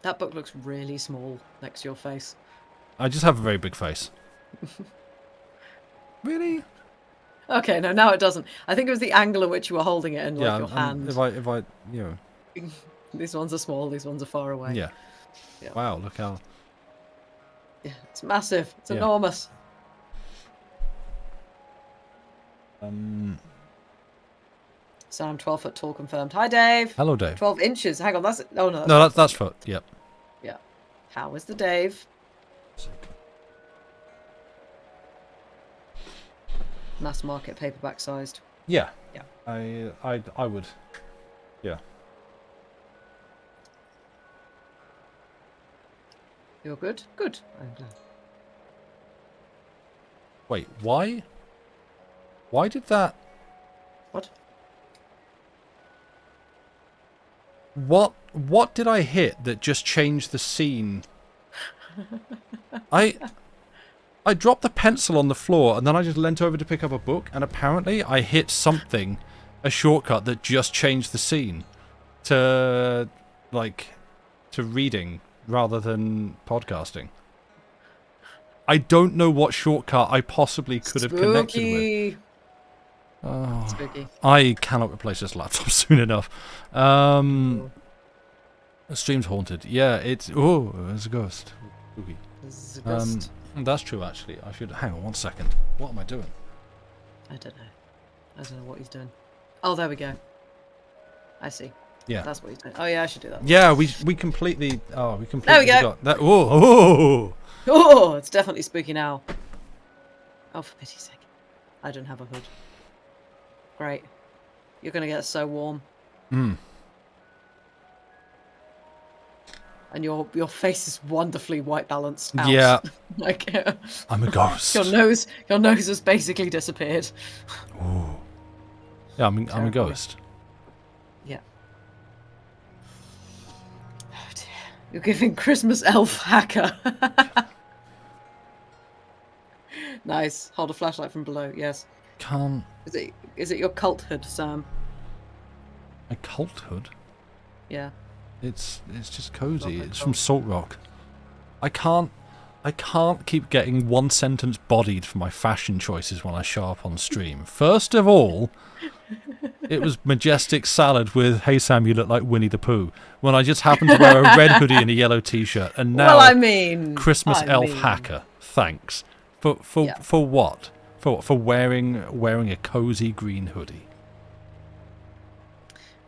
That book looks really small next to your face. I just have a very big face. Really? Okay, no, now it doesn't. I think it was the angle at which you were holding it and like your hand. If I, you know. These ones are small. These ones are far away. Yeah. Wow, look how. Yeah, it's massive. It's enormous. Sam, 12 foot tall confirmed. Hi, Dave. Hello, Dave. 12 inches. Hang on, that's... Oh, no. That's foot. Yep. Yeah. How is the Dave? Mass market paperback sized. Yeah. Yeah. I would. Yeah. You're good? Good. I'm glad. Wait, why? Why did that... What? What did I hit that just changed the scene? I dropped the pencil on the floor, and then I just leant over to pick up a book, and apparently I hit something, a shortcut that just changed the scene to reading rather than podcasting. I don't know what shortcut I possibly could have connected with. Oh, spooky. I cannot replace this laptop soon enough. The stream's haunted. Yeah, it's... Oh, there's a ghost. Spooky. There's a ghost. That's true, actually. I should... Hang on 1 second. What am I doing? I don't know. I don't know what he's doing. Oh, there we go. I see. Yeah. That's what he's doing. Oh, yeah, I should do that. Yeah, we completely... Oh, we completely there we go. forgot. That, oh! Oh, it's definitely spooky now. Oh, for pity's sake. I don't have a hood. Great. You're going to get so warm. Mm. And your face is wonderfully white balanced out. Yeah. Like I'm a ghost. Your nose has basically disappeared. Ooh. Yeah, I'm a ghost. Yeah. Oh dear. You're giving Christmas elf hacker. Nice. Hold a flashlight from below. Yes. Can't. Is it your cult hood, Sam? A cult hood? Yeah. It's just cozy. It's from Salt Rock. I can't keep getting one sentence bodied for my fashion choices when I show up on stream. First of all, it was majestic salad with "Hey Sam, you look like Winnie the Pooh" when I just happened to wear a red hoodie and a yellow t-shirt, and now Christmas elf hacker. Thanks for what? For wearing a cozy green hoodie.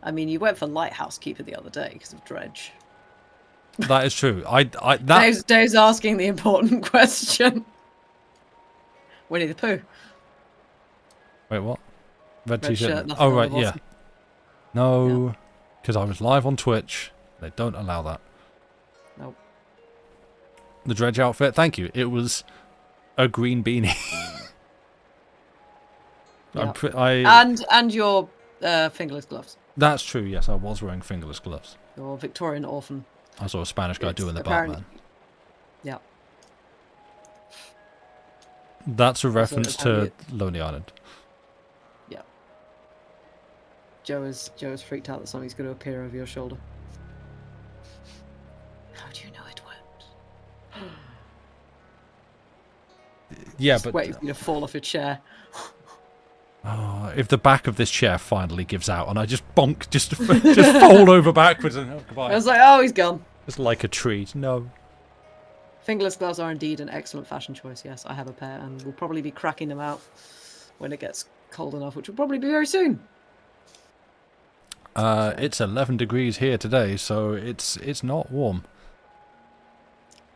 I mean, you went for lighthouse keeper the other day because of Dredge. That is true. Dave's asking the important question. Winnie the Pooh. Wait, what? Red t-shirt. Oh right, yeah. No, because I was live on Twitch. They don't allow that. Nope. The Dredge outfit. Thank you. It was a green beanie. Yeah. And your fingerless gloves. That's true, yes, I was wearing fingerless gloves. Your Victorian orphan. I saw a Spanish guy doing the Batman. Yeah. That's a reference to Lonely Island. Yeah. Joe is freaked out that something's going to appear over your shoulder. How do you know it won't? Yeah, just but... waiting for you to fall off your chair. Oh, if the back of this chair finally gives out and I just bonk, just fold over backwards and goodbye. I was like, oh, he's gone. Just like a tree. No. Fingerless gloves are indeed an excellent fashion choice. Yes, I have a pair and we'll probably be cracking them out when it gets cold enough, which will probably be very soon. It's 11 degrees here today, so it's not warm.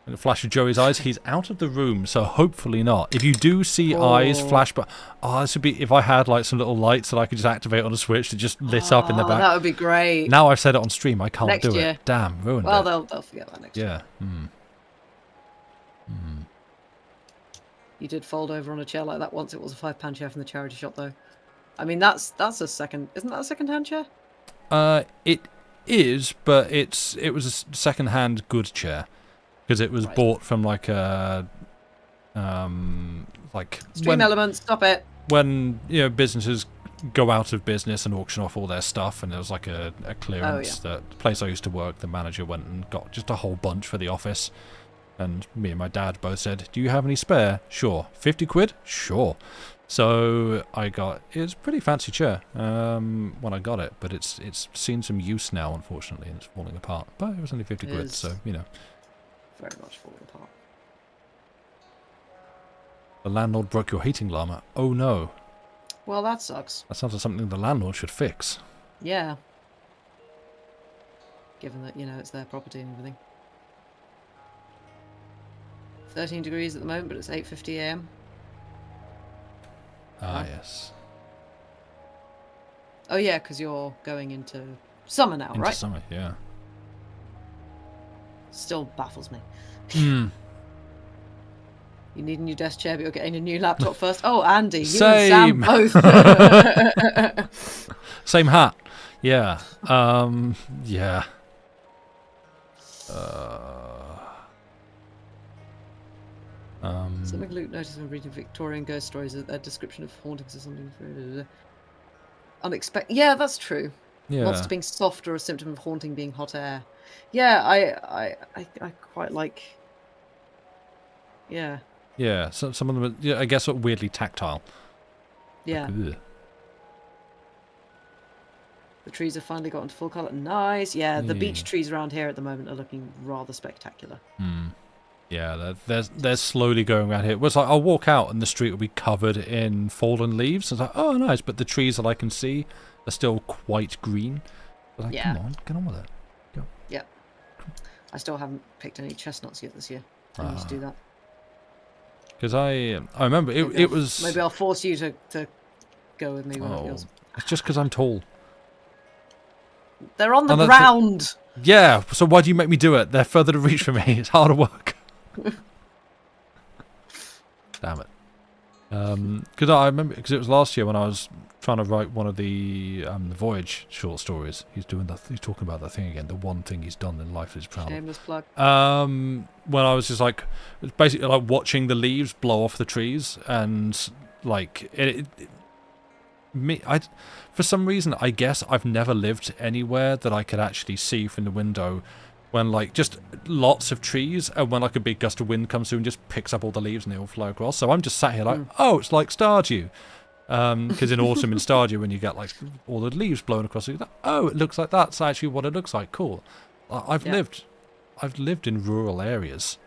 In a flash of Joey's eyes, he's out of the room, so hopefully not. If you do see eyes flash, but this would be if I had like some little lights that I could just activate on a switch that just lit up in the back. That would be great. Now I've said it on stream, I can't do year. it. Damn, ruined it. Well, they'll forget that next year. Yeah. You did fold over on a chair like that once. It was a £5 chair from the charity shop, though. I mean, that's a second. Isn't that a second-hand chair? is, but it was a second-hand good chair because it was bought from like a like Stream Elements. Stop it. When businesses go out of business and auction off all their stuff, and there was like a clearance. That the place I used to work, the manager went and got just a whole bunch for the office, and me and my dad both said, "Do you have any spare?" Sure. 50 quid? Sure. So I got it's a pretty fancy chair when I got it, but it's seen some use now, unfortunately, and it's falling apart. But it was only 50 quid, so very much falling apart. The landlord broke your heating llama. Oh no. Well, that sucks. That sounds like something the landlord should fix. Yeah. Given that, it's their property and everything. 13 degrees at the moment, but it's 8:50 a.m. Yes. Oh, yeah, because you're going into summer now, right? Into summer, yeah. Still baffles me. Hmm. You need a new desk chair, but you're getting a new laptop first. Oh, Andy, you Same. and Sam both. Same hat. Yeah. Yeah. Something Luke noticed when reading Victorian ghost stories is a description of hauntings or something. Unexpected. Yeah, that's true. Yeah. Monster being soft or a symptom of haunting being hot air. Yeah, I quite like. Yeah. Yeah. So some of them, I guess, are weirdly tactile. Yeah. Like, the trees have finally gotten to full colour. Nice. Yeah, the beech trees around here at the moment are looking rather spectacular. Hmm. Yeah, they're slowly going around here. It was like I'll walk out and the street will be covered in fallen leaves. It's like, oh, nice, but the trees that I can see are still quite green. Like, yeah. Come on, get on with it. Go. Yeah. I still haven't picked any chestnuts yet this year. I need to do that. Because I remember it was... Maybe I'll force you to go with me when it goes. It's just because I'm tall. They're on the ground! Yeah, so why do you make me do it? They're further to reach for me. It's harder work. Damn it. Because I remember, because it was last year when I was trying to write one of the Voyage short stories. He's talking about that thing again. The one thing he's done in life is proud of. Shameless plug. When I was just like, basically like watching the leaves blow off the trees, and like for some reason, I guess I've never lived anywhere that I could actually see from the window when like just lots of trees, and when like a big gust of wind comes through and just picks up all the leaves and they all fly across. So I'm just sat here like, oh, it's like Stardew. Because in autumn in Stardew, when you get like all the leaves blowing across, you go, oh, it looks like that's actually what it looks like. Cool. I've lived in rural areas.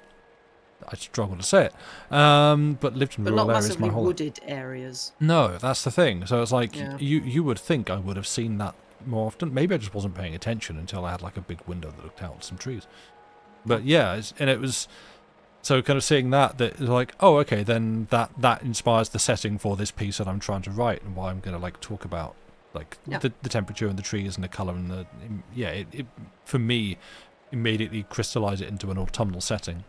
I struggle to say it, but lived in rural areas my whole life. But not massively wooded areas. No, that's the thing. So it's like you would think I would have seen that more often. Maybe I just wasn't paying attention until I had like a big window that looked out at some trees. But yeah, and it was so kind of seeing that like, oh, okay, then that inspires the setting for this piece that I'm trying to write, and why I'm going to like talk about like the temperature and the trees and the color and it for me immediately crystallize it into an autumnal setting.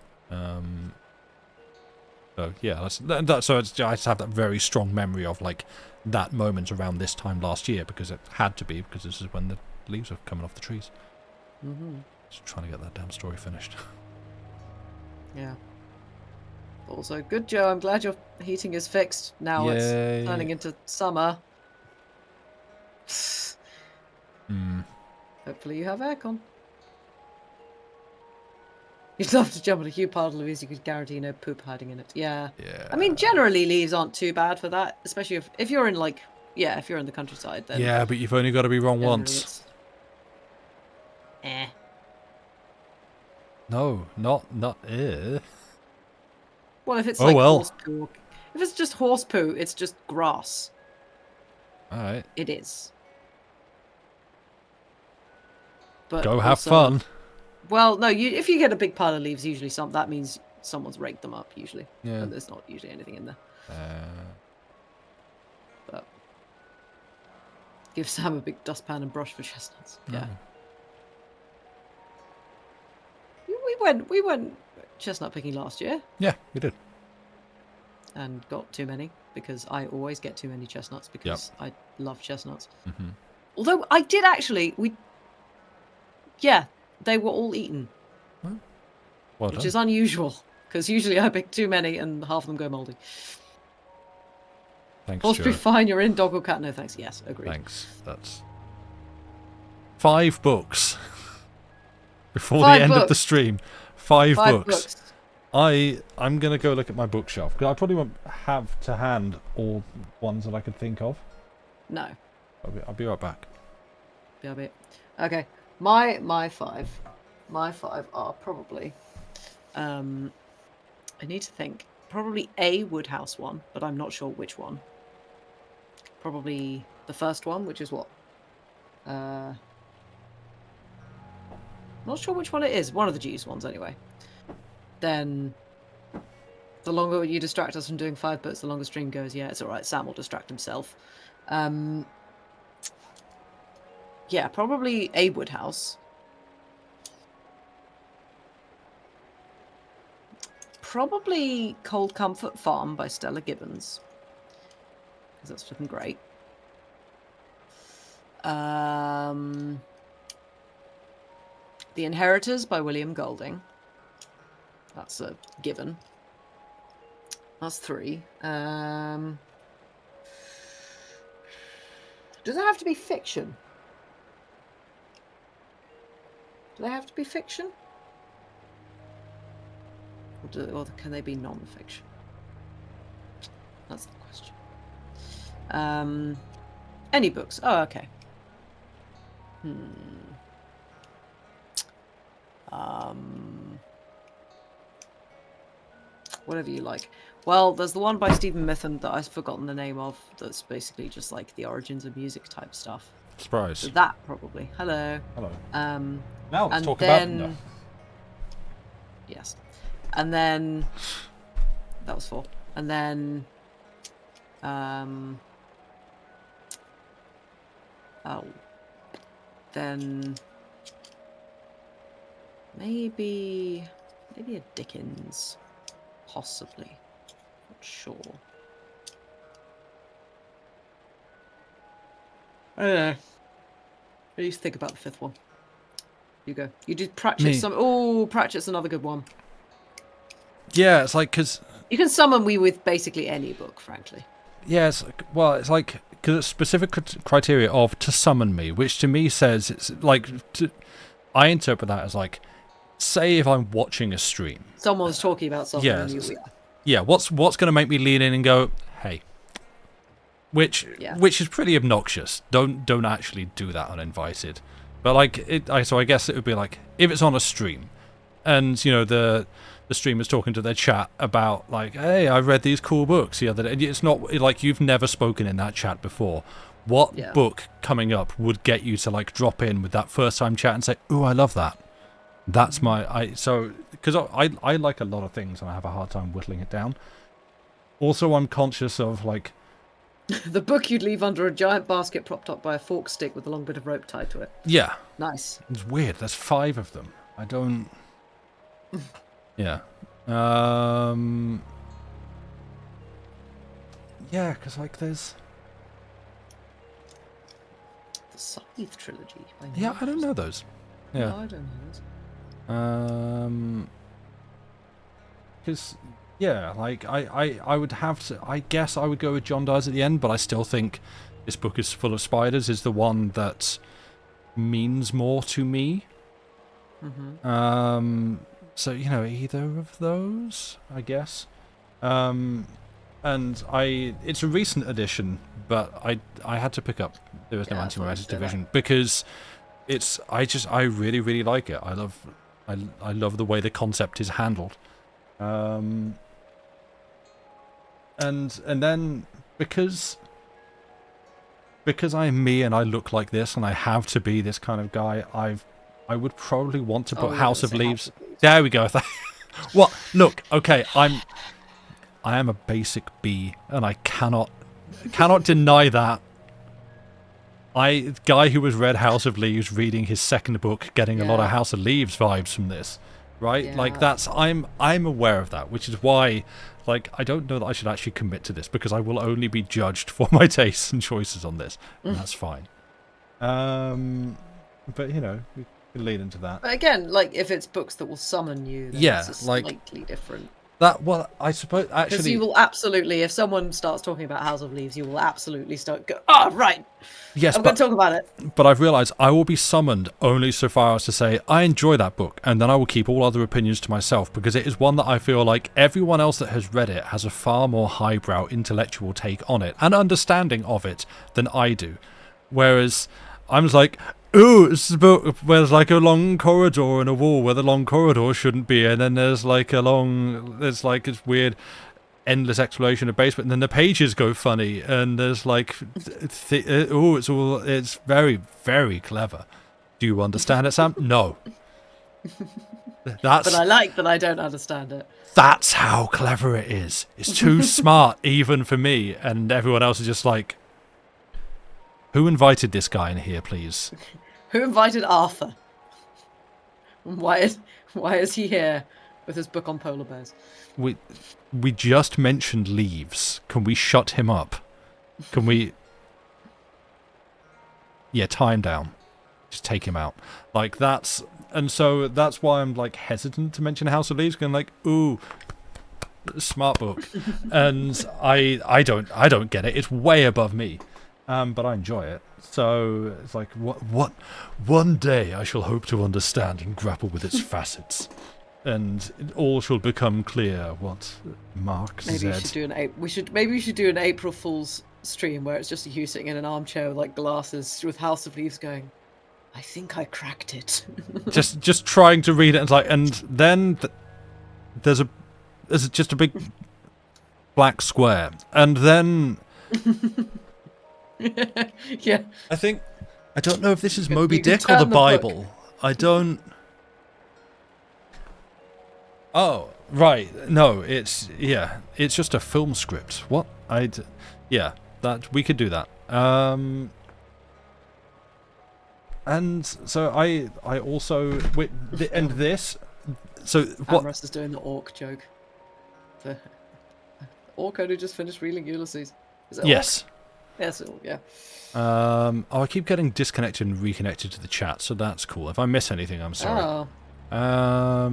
So yeah, so I just have that very strong memory of like that moment around this time last year, because it had to be, because this is when the leaves are coming off the trees. Just trying to get that damn story finished. Yeah. Also, good, Joe. I'm glad your heating is fixed now. Yay. It's turning into summer. Hopefully you have aircon. You'd love to jump on a huge pile of leaves. You could guarantee no poop hiding in it. Yeah. I mean, generally leaves aren't too bad for that, especially if you're in like, if you're in the countryside. Then yeah, but you've only got to be wrong once. No, not Well, if it's horse poo, if it's just horse poo, it's just grass. All right. It is. But go have fun. Well, no, if you get a big pile of leaves, usually that means someone's raked them up, usually. Yeah. And there's not usually anything in there. But give Sam a big dustpan and brush for chestnuts. Yeah. We went chestnut picking last year. Yeah, we did. And got too many, because I always get too many chestnuts, because I love chestnuts. Although I did actually, Yeah, they were all eaten. Well which is unusual, because usually I pick too many and half of them go mouldy. Thanks, Horse be fine, you're in. Dog or cat? No thanks. Yes, agreed. Thanks. That's 5 books. Before the end of the stream. 5 books. I'm going to go look at my bookshelf, because I probably won't have to hand all ones that I could think of. No. I'll be right back. BRB. Okay. My 5 are probably... I need to think. Probably a Woodhouse one, but I'm not sure which one. Probably the first one, which is what? Not sure which one it is. One of the Jews ones, anyway. Then, the longer you distract us from doing 5 books, the longer stream goes. Yeah, it's alright. Sam will distract himself. Yeah, probably a Woodhouse. Probably Cold Comfort Farm by Stella Gibbons. Because that's flipping great. The Inheritors by William Golding. That's a given. That's 3. Does it have to be fiction? Do they have to be fiction? Or can they be non-fiction? That's the question. Any books? Oh, okay. Whatever you like. Well, there's the one by Stephen Mitham that I've forgotten the name of. That's basically just like the origins of music type stuff. Surprise. So that probably. Hello. Hello. Now let's talk about... No. Yes. And then... That was 4. And then... Then... Maybe a Dickens. Possibly. Not sure. I don't know. What do you think about the 5th one? You go. You did Pratchett's some... Oh, Pratchett's another good one. Yeah, it's like, because... You can summon me with basically any book, frankly. Yeah, it's like, because it's specific criteria of to summon me, which to me says, it's like, I interpret that as like, say if I'm watching a stream. Someone's talking about something. Yeah, what's going to make me lean in and go, hey. Which is pretty obnoxious. Don't actually do that uninvited. But like, so I guess it would be like, if it's on a stream, and you know the streamer's talking to their chat about like, hey, I read these cool books the other day. It's not like you've never spoken in that chat before. What book coming up would get you to like drop in with that first time chat and say, ooh, I love that. That's because I like a lot of things and I have a hard time whittling it down. Also, I'm conscious of like the book you'd leave under a giant basket propped up by a fork stick with a long bit of rope tied to it. Yeah. Nice. It's weird. There's 5 of them. I don't... Yeah. Yeah, because like there's... The Scythe trilogy. Yeah, I don't know those. Yeah. No, I don't know those. Because, yeah, like, I would have to... I guess I would go with John Dies at the End, but I still think This Book Is Full of Spiders is the one that means more to me. Mm-hmm. So, you know, either of those, I guess. And it's a recent edition, but I had to pick up There Is No Anti-Mimetic Division because I really, really like it. I love the way the concept is handled. And then because I'm me and I look like this and I have to be this kind of guy, I would probably want to put House of Leaves. There we go. What? Look, okay, I am a basic B, and I cannot deny that. Guy who has read House of Leaves, reading his second book, getting a lot of House of Leaves vibes from this, right? Yeah. Like I'm aware of that, which is why, like, I don't know that I should actually commit to this because I will only be judged for my tastes and choices on this, and that's fine. But you know, lead into that. But again, like if it's books that will summon you, then it's slightly different. That, well, I suppose actually, because you will absolutely, if someone starts talking about House of Leaves, you will absolutely start go, oh right, yes, I'm going to talk about it. But I've realised I will be summoned only so far as to say I enjoy that book, and then I will keep all other opinions to myself, because it is one that I feel like everyone else that has read it has a far more highbrow intellectual take on it and understanding of it than I do. Whereas I'm just like, ooh, it's a book where there's like a long corridor and a wall where the long corridor shouldn't be, and then there's like there's like this weird endless exploration of basement, and then the pages go funny, and there's like, it's very, very clever. Do you understand it, Sam? No. But I like that I don't understand it. That's how clever it is. It's too smart even for me, and everyone else is just like, who invited this guy in here, please? Who invited Arthur? Why is he here with his book on polar bears? We just mentioned Leaves. Can we shut him up? Can we... Yeah, tie him down. Just take him out. Like, that's... And so that's why I'm, like, hesitant to mention House of Leaves, because I'm like, ooh, smart book. And I don't get it. It's way above me. But I enjoy it. So it's like, what? One day I shall hope to understand and grapple with its facets, and it all shall become clear. What Mark maybe said. Maybe we should do an April Fool's stream where it's just you sitting in an armchair with like glasses with House of Leaves going, I think I cracked it. just trying to read it, and it's like, and then there's just a big black square, and then. Yeah. I don't know if this is Moby Dick or the Bible. I don't... Oh, right. No, it's just a film script. What? Yeah, that we could do that. And so I also... And this... So what... Ambrose is doing the orc joke. The orc who just finished reading Ulysses. Is it yes. Orc? Yes, yeah. I keep getting disconnected and reconnected to the chat, so that's cool. If I miss anything, I'm sorry. Oh. I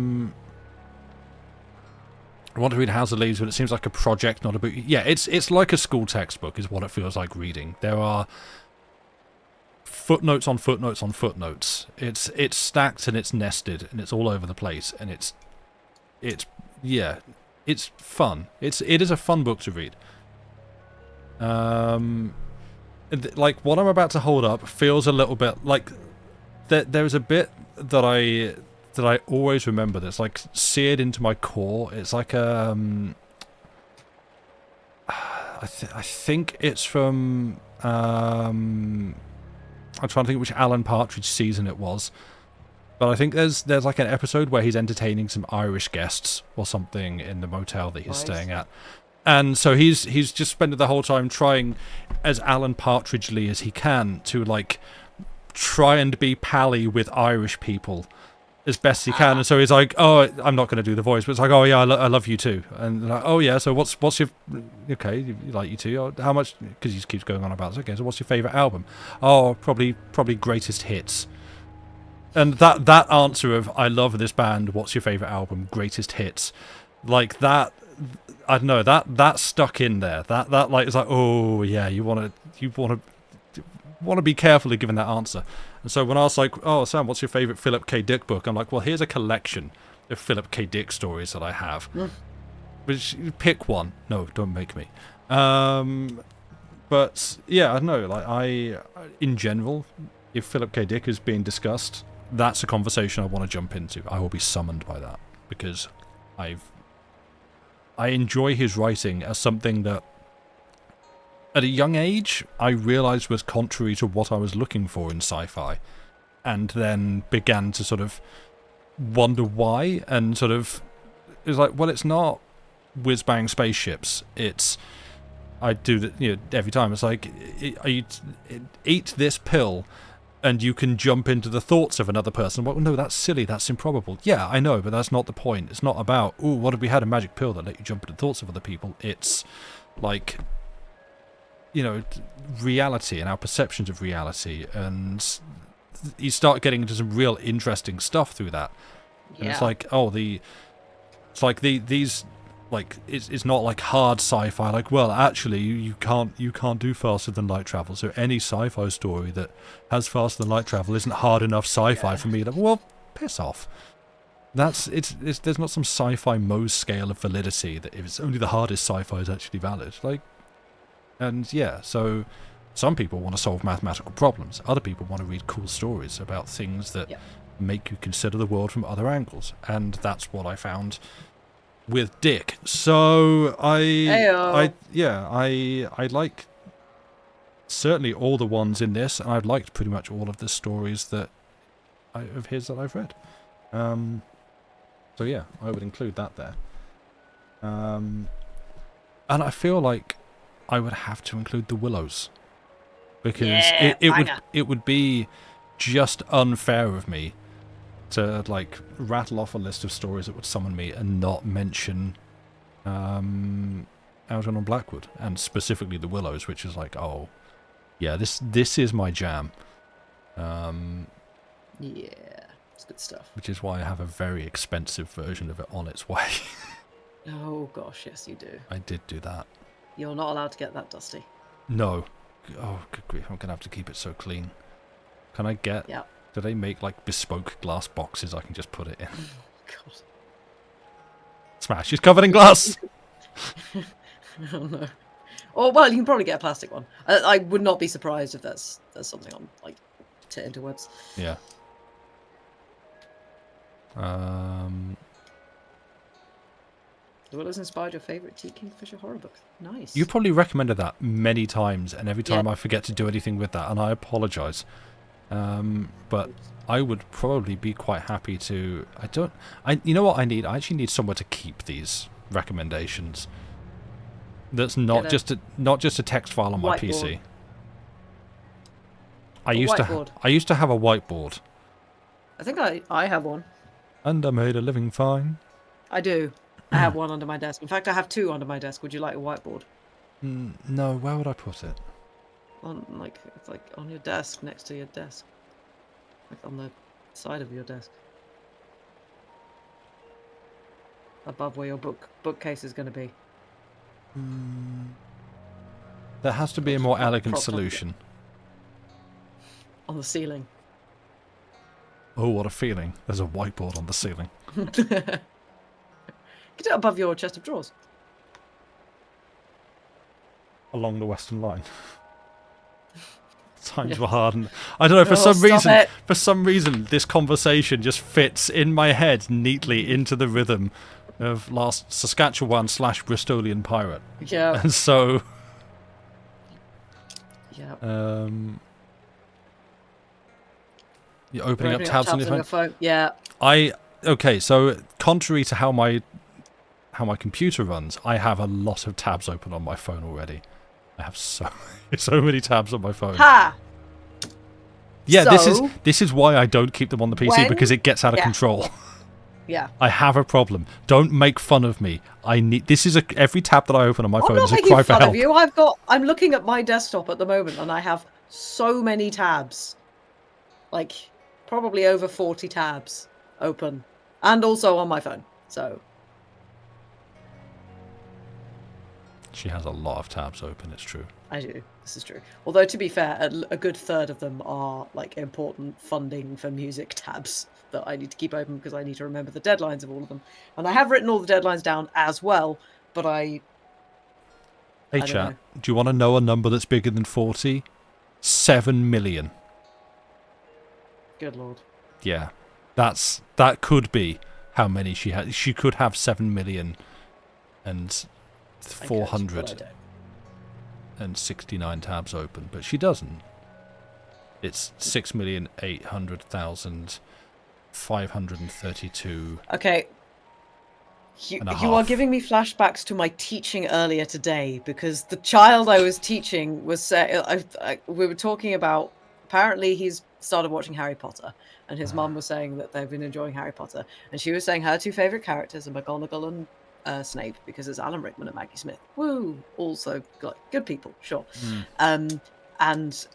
want to read House of Leaves, but it seems like a project, not a book. Yeah, it's like a school textbook, is what it feels like reading. There are footnotes on footnotes on footnotes. It's stacked and it's nested and it's all over the place, and it's fun. It is a fun book to read. Like what I'm about to hold up feels a little bit like there's a bit that I always remember that's like seared into my core. It's like I think it's from I'm trying to think which Alan Partridge season it was, but I think there's like an episode where he's entertaining some Irish guests or something in the motel that he's staying at. And so he's just spent the whole time trying, as Alan Partridge-ly as he can, to like try and be pally with Irish people as best he can. And so he's like, oh, I'm not going to do the voice, but it's like, oh yeah, I love you too. And like, oh yeah, so what's your, okay, you like you too. How much? Because he keeps going on about this. Okay, so what's your favourite album? Oh, probably Greatest Hits. And that answer of I love this band, what's your favourite album? Greatest Hits. Like that. I don't know, that stuck in there. That like, it's like, oh yeah, you want to be careful of giving that answer. And so when I was like, oh Sam, what's your favourite Philip K. Dick book? I'm like, well, here's a collection of Philip K. Dick stories that I have. Which, pick one. No, don't make me. But yeah, I don't know. Like in general, if Philip K. Dick is being discussed, that's a conversation I want to jump into. I will be summoned by that because I enjoy his writing as something that, at a young age, I realised was contrary to what I was looking for in sci-fi, and then began to sort of wonder why, and sort of, it's like, well, it's not whiz-bang spaceships, it's, I do that, every time, it's like, eat this pill, and you can jump into the thoughts of another person. Well, no, that's silly, that's improbable. Yeah, I know, but that's not the point. It's not about, ooh, what if we had a magic pill that let you jump into the thoughts of other people? It's like, reality and our perceptions of reality, and you start getting into some real interesting stuff through that. And it's like, these, like, it's not like hard sci-fi. Like, well, actually, you can't do faster than light travel. So any sci-fi story that has faster than light travel isn't hard enough sci-fi for me. Like, well, piss off. There's not some sci-fi Mohs scale of validity that if it's only the hardest sci-fi is actually valid. Like, and yeah, so some people want to solve mathematical problems. Other people want to read cool stories about things that make you consider the world from other angles. And that's what I found with Dick. So I like certainly all the ones in this, and I've liked pretty much all of the stories of his that I've read. So yeah, I would include that there. And I feel like I would have to include The Willows, because it would be just unfair of me to like rattle off a list of stories that would summon me and not mention Algernon on Blackwood, and specifically The Willows, which is like, oh yeah, this is my jam. Yeah, it's good stuff. Which is why I have a very expensive version of it on its way. Oh gosh, yes you do. I did do that. You're not allowed to get that dusty. No. Oh, good grief, I'm gonna have to keep it so clean. Can I get... Yeah. Do they make like bespoke glass boxes I can just put it in? God. Smash, she's covered in glass! Oh no. Or, well, you can probably get a plastic one. I would not be surprised if there's something on, like, interwebs. Yeah. The Willows inspired your favourite T. Kingfisher horror book. Nice. You probably recommended that many times, and every time I forget to do anything with that, and I apologise. But I would probably be quite happy to... you know what I need? I actually need somewhere to keep these recommendations. That's not just a text file on my PC. I used to have a whiteboard. I think I have one. And I made a living fine. I do. I have one under my desk. In fact, I have two under my desk. Would you like a whiteboard? No, where would I put it? It's like on your desk, next to your desk. Like on the side of your desk. Above where your bookcase is going to be. There has to be a more elegant solution. On the ceiling. Oh, what a feeling. There's a whiteboard on the ceiling. Get it above your chest of drawers. Along the Western Line. Times were hard, and I don't know, for some reason this conversation just fits in my head neatly into the rhythm of last Saskatchewan / Bristolian pirate. Yeah. And so you're opening up tabs on your phone? Yeah. Okay, so contrary to how my computer runs, I have a lot of tabs open on my phone already. I have so many tabs on my phone. Ha! Yeah, so, this is why I don't keep them on the PC, because it gets out of control. Yeah. I have a problem. Don't make fun of me. Every tab that I open on my phone is a cry for help. I'm not making fun of you. I'm looking at my desktop at the moment, and I have so many tabs. Like, probably over 40 tabs open. And also on my phone, so... She has a lot of tabs open, it's true. I do. This is true. Although, to be fair, a good third of them are, like, important funding for music tabs that I need to keep open because I need to remember the deadlines of all of them. And I have written all the deadlines down as well, but Hey, chat, do you want to know a number that's bigger than 40? 7 million. Good lord. Yeah. That could be how many she has. She could have 7 million and 469 tabs open, but she doesn't. It's 6,800,532. Okay. You are giving me flashbacks to my teaching earlier today, because the child I was teaching was we were talking about, apparently he's started watching Harry Potter, and his mum was saying that they've been enjoying Harry Potter, and she was saying her two favourite characters are McGonagall and Snape, because it's Alan Rickman and Maggie Smith. Woo! Also, good people, sure. And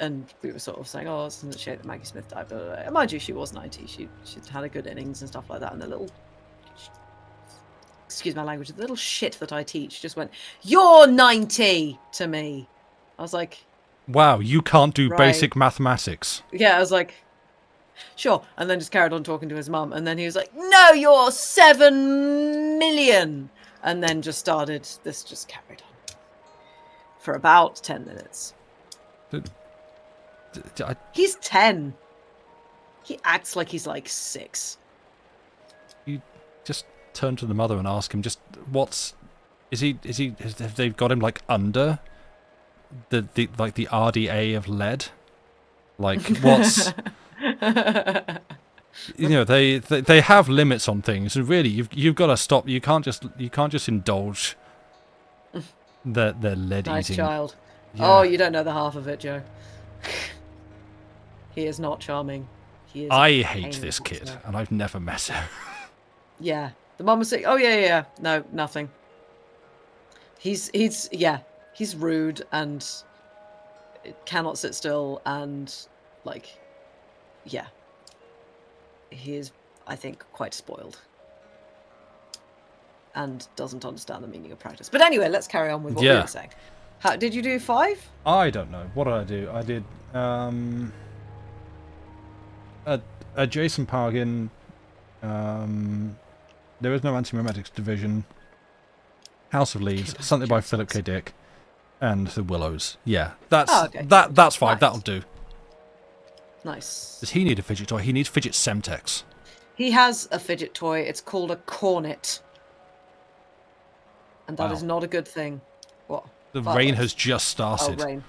we were sort of saying, oh, isn't it a shame that Maggie Smith died? But mind you, she was 90. She'd had a good innings and stuff like that. And the little, excuse my language, the little shit that I teach just went, "You're 90" to me. I was like, wow, you can't do right. basic mathematics. Yeah, I was like, sure. And then just carried on talking to his mum. And then he was like, "No, you're 7 million." And then just started, this just carried on for about 10 minutes. He's 10. He acts like he's like 6. You just turn to the mother and ask him, just have they got him like under the RDA of lead? Like what's you know, they have limits on things, and really you've got to stop. You can't just indulge their lead nice eating. Child. Yeah. Oh, you don't know the half of it, Joe. He is not charming. He is. I hate this kid, and I've never met him. Yeah, the mum was saying, "Oh yeah, no, nothing." He's rude and cannot sit still, and like, yeah, he is, I think, quite spoiled and doesn't understand the meaning of practice. But anyway, let's carry on with what we were saying. How did you do 5? I don't know. What did I do? I did a Jason Pargin. There is no Anti-Memetics Division. House of Leaves, something by Philip K. Dick, and The Willows. Yeah, that's that's fine. Nice. That'll do. Nice. Does he need a fidget toy? He needs fidget Semtex. He has a fidget toy. It's called a cornet, and that is not a good thing. What? The rain has just started. Oh, rain.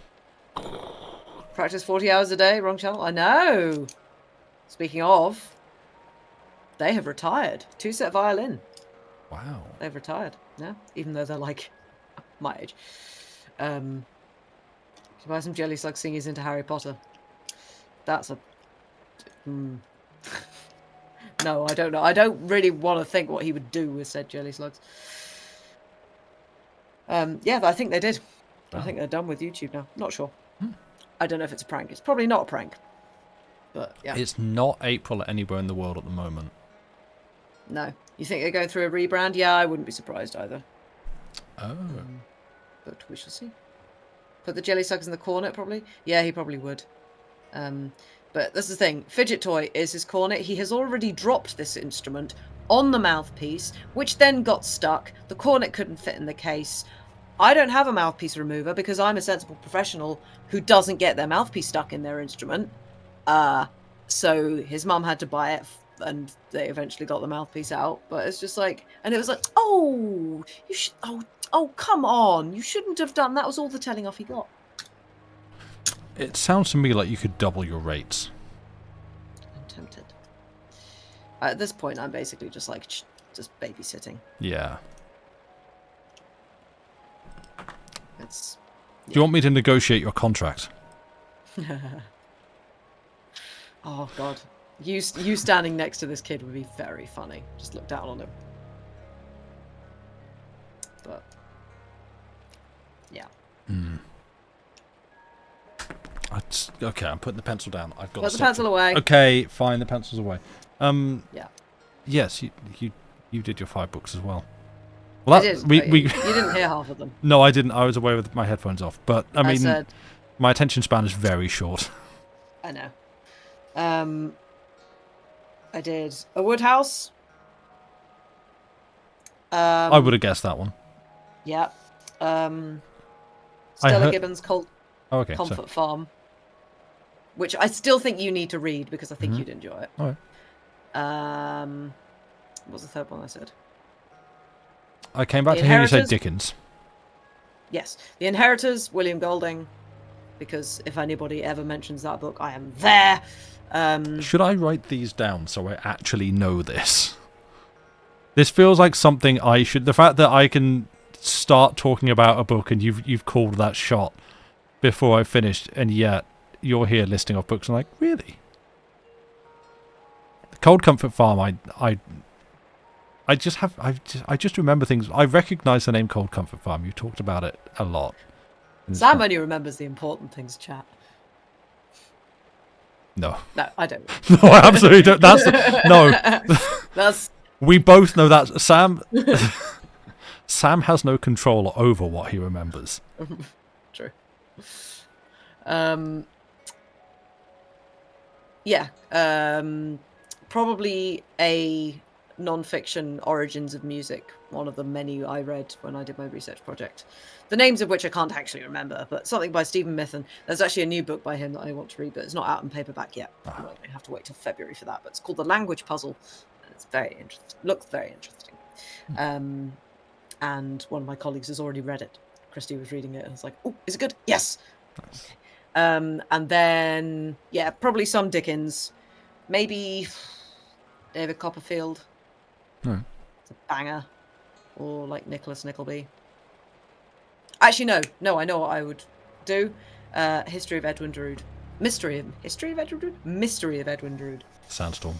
Practice 40 hours a day. Wrong channel. I know. Speaking of, they have retired. 2-set violin. Wow. They've retired. Yeah, even though they're like my age. You buy some jelly slug singers into Harry Potter. That's a. No, I don't know. I don't really want to think what he would do with said jelly slugs. Yeah, I think they did. Oh. I think they're done with YouTube now. Not sure. I don't know if it's a prank. It's probably not a prank. But yeah. It's not April anywhere in the world at the moment. No. You think they're going through a rebrand? Yeah, I wouldn't be surprised either. Oh. But we shall see. Put the jelly slugs in the cornet, probably? Yeah, he probably would. But that's the thing. Fidget toy is his cornet. He has already dropped this instrument on the mouthpiece, which then got stuck. The cornet couldn't fit in the case. I don't have a mouthpiece remover because I'm a sensible professional who doesn't get their mouthpiece stuck in their instrument. So his mum had to buy it, and they eventually got the mouthpiece out. But it's just like, and it was like, oh, you should, oh, come on, you shouldn't have done that. Was all the telling off he got. It sounds to me like you could double your rates. I'm tempted. At this point, I'm basically just like, just babysitting. Yeah. It's. Do you want me to negotiate your contract? Oh God, you standing next to this kid would be very funny. Just look down on him. But yeah. Okay, I'm putting the pencil down. I've got. Put the pencil away. Okay, fine. The pencil's away. Yeah. Yes, you did your 5 books as well. Well, I did. You didn't hear half of them. No, I didn't. I was away with my headphones off. But I mean, my attention span is very short. I know. I did A Woodhouse. I would have guessed that one. Yeah. Stella Gibbons' Comfort Farm, which I still think you need to read because I think you'd enjoy it. All right. What was the third one I said? I came back to hear you say Dickens. Yes. The Inheritors, William Golding, because if anybody ever mentions that book, I am there. Should I write these down so I actually know this? This feels like something I should... The fact that I can start talking about a book and you've called that shot before I finished, and yet you're here listing off books. I'm like, really? Cold Comfort Farm, I just remember things. I recognise the name Cold Comfort Farm. You talked about it a lot. Sam only remembers the important things, chat. No. No, I don't. No, I absolutely don't. No. That's... We both know that Sam has no control over what he remembers. True. Yeah. Probably a non-fiction origins of music, one of the many I read when I did my research project, the names of which I can't actually remember, but something by Stephen Mithen. There's actually a new book by him that I want to read, but it's not out in paperback yet. I have to wait till February for that, but it's called The Language Puzzle, and it's very interesting. Looks very interesting. And one of my colleagues has already read it. Christy was reading it and was like, oh, is it good? Yes. Nice. Okay. And then, yeah, probably some Dickens, maybe David Copperfield. It's a banger. Or like Nicholas Nickleby. Actually, no, I know what I would do. History of Edwin Drood. Mystery of Edwin Drood. Sandstorm.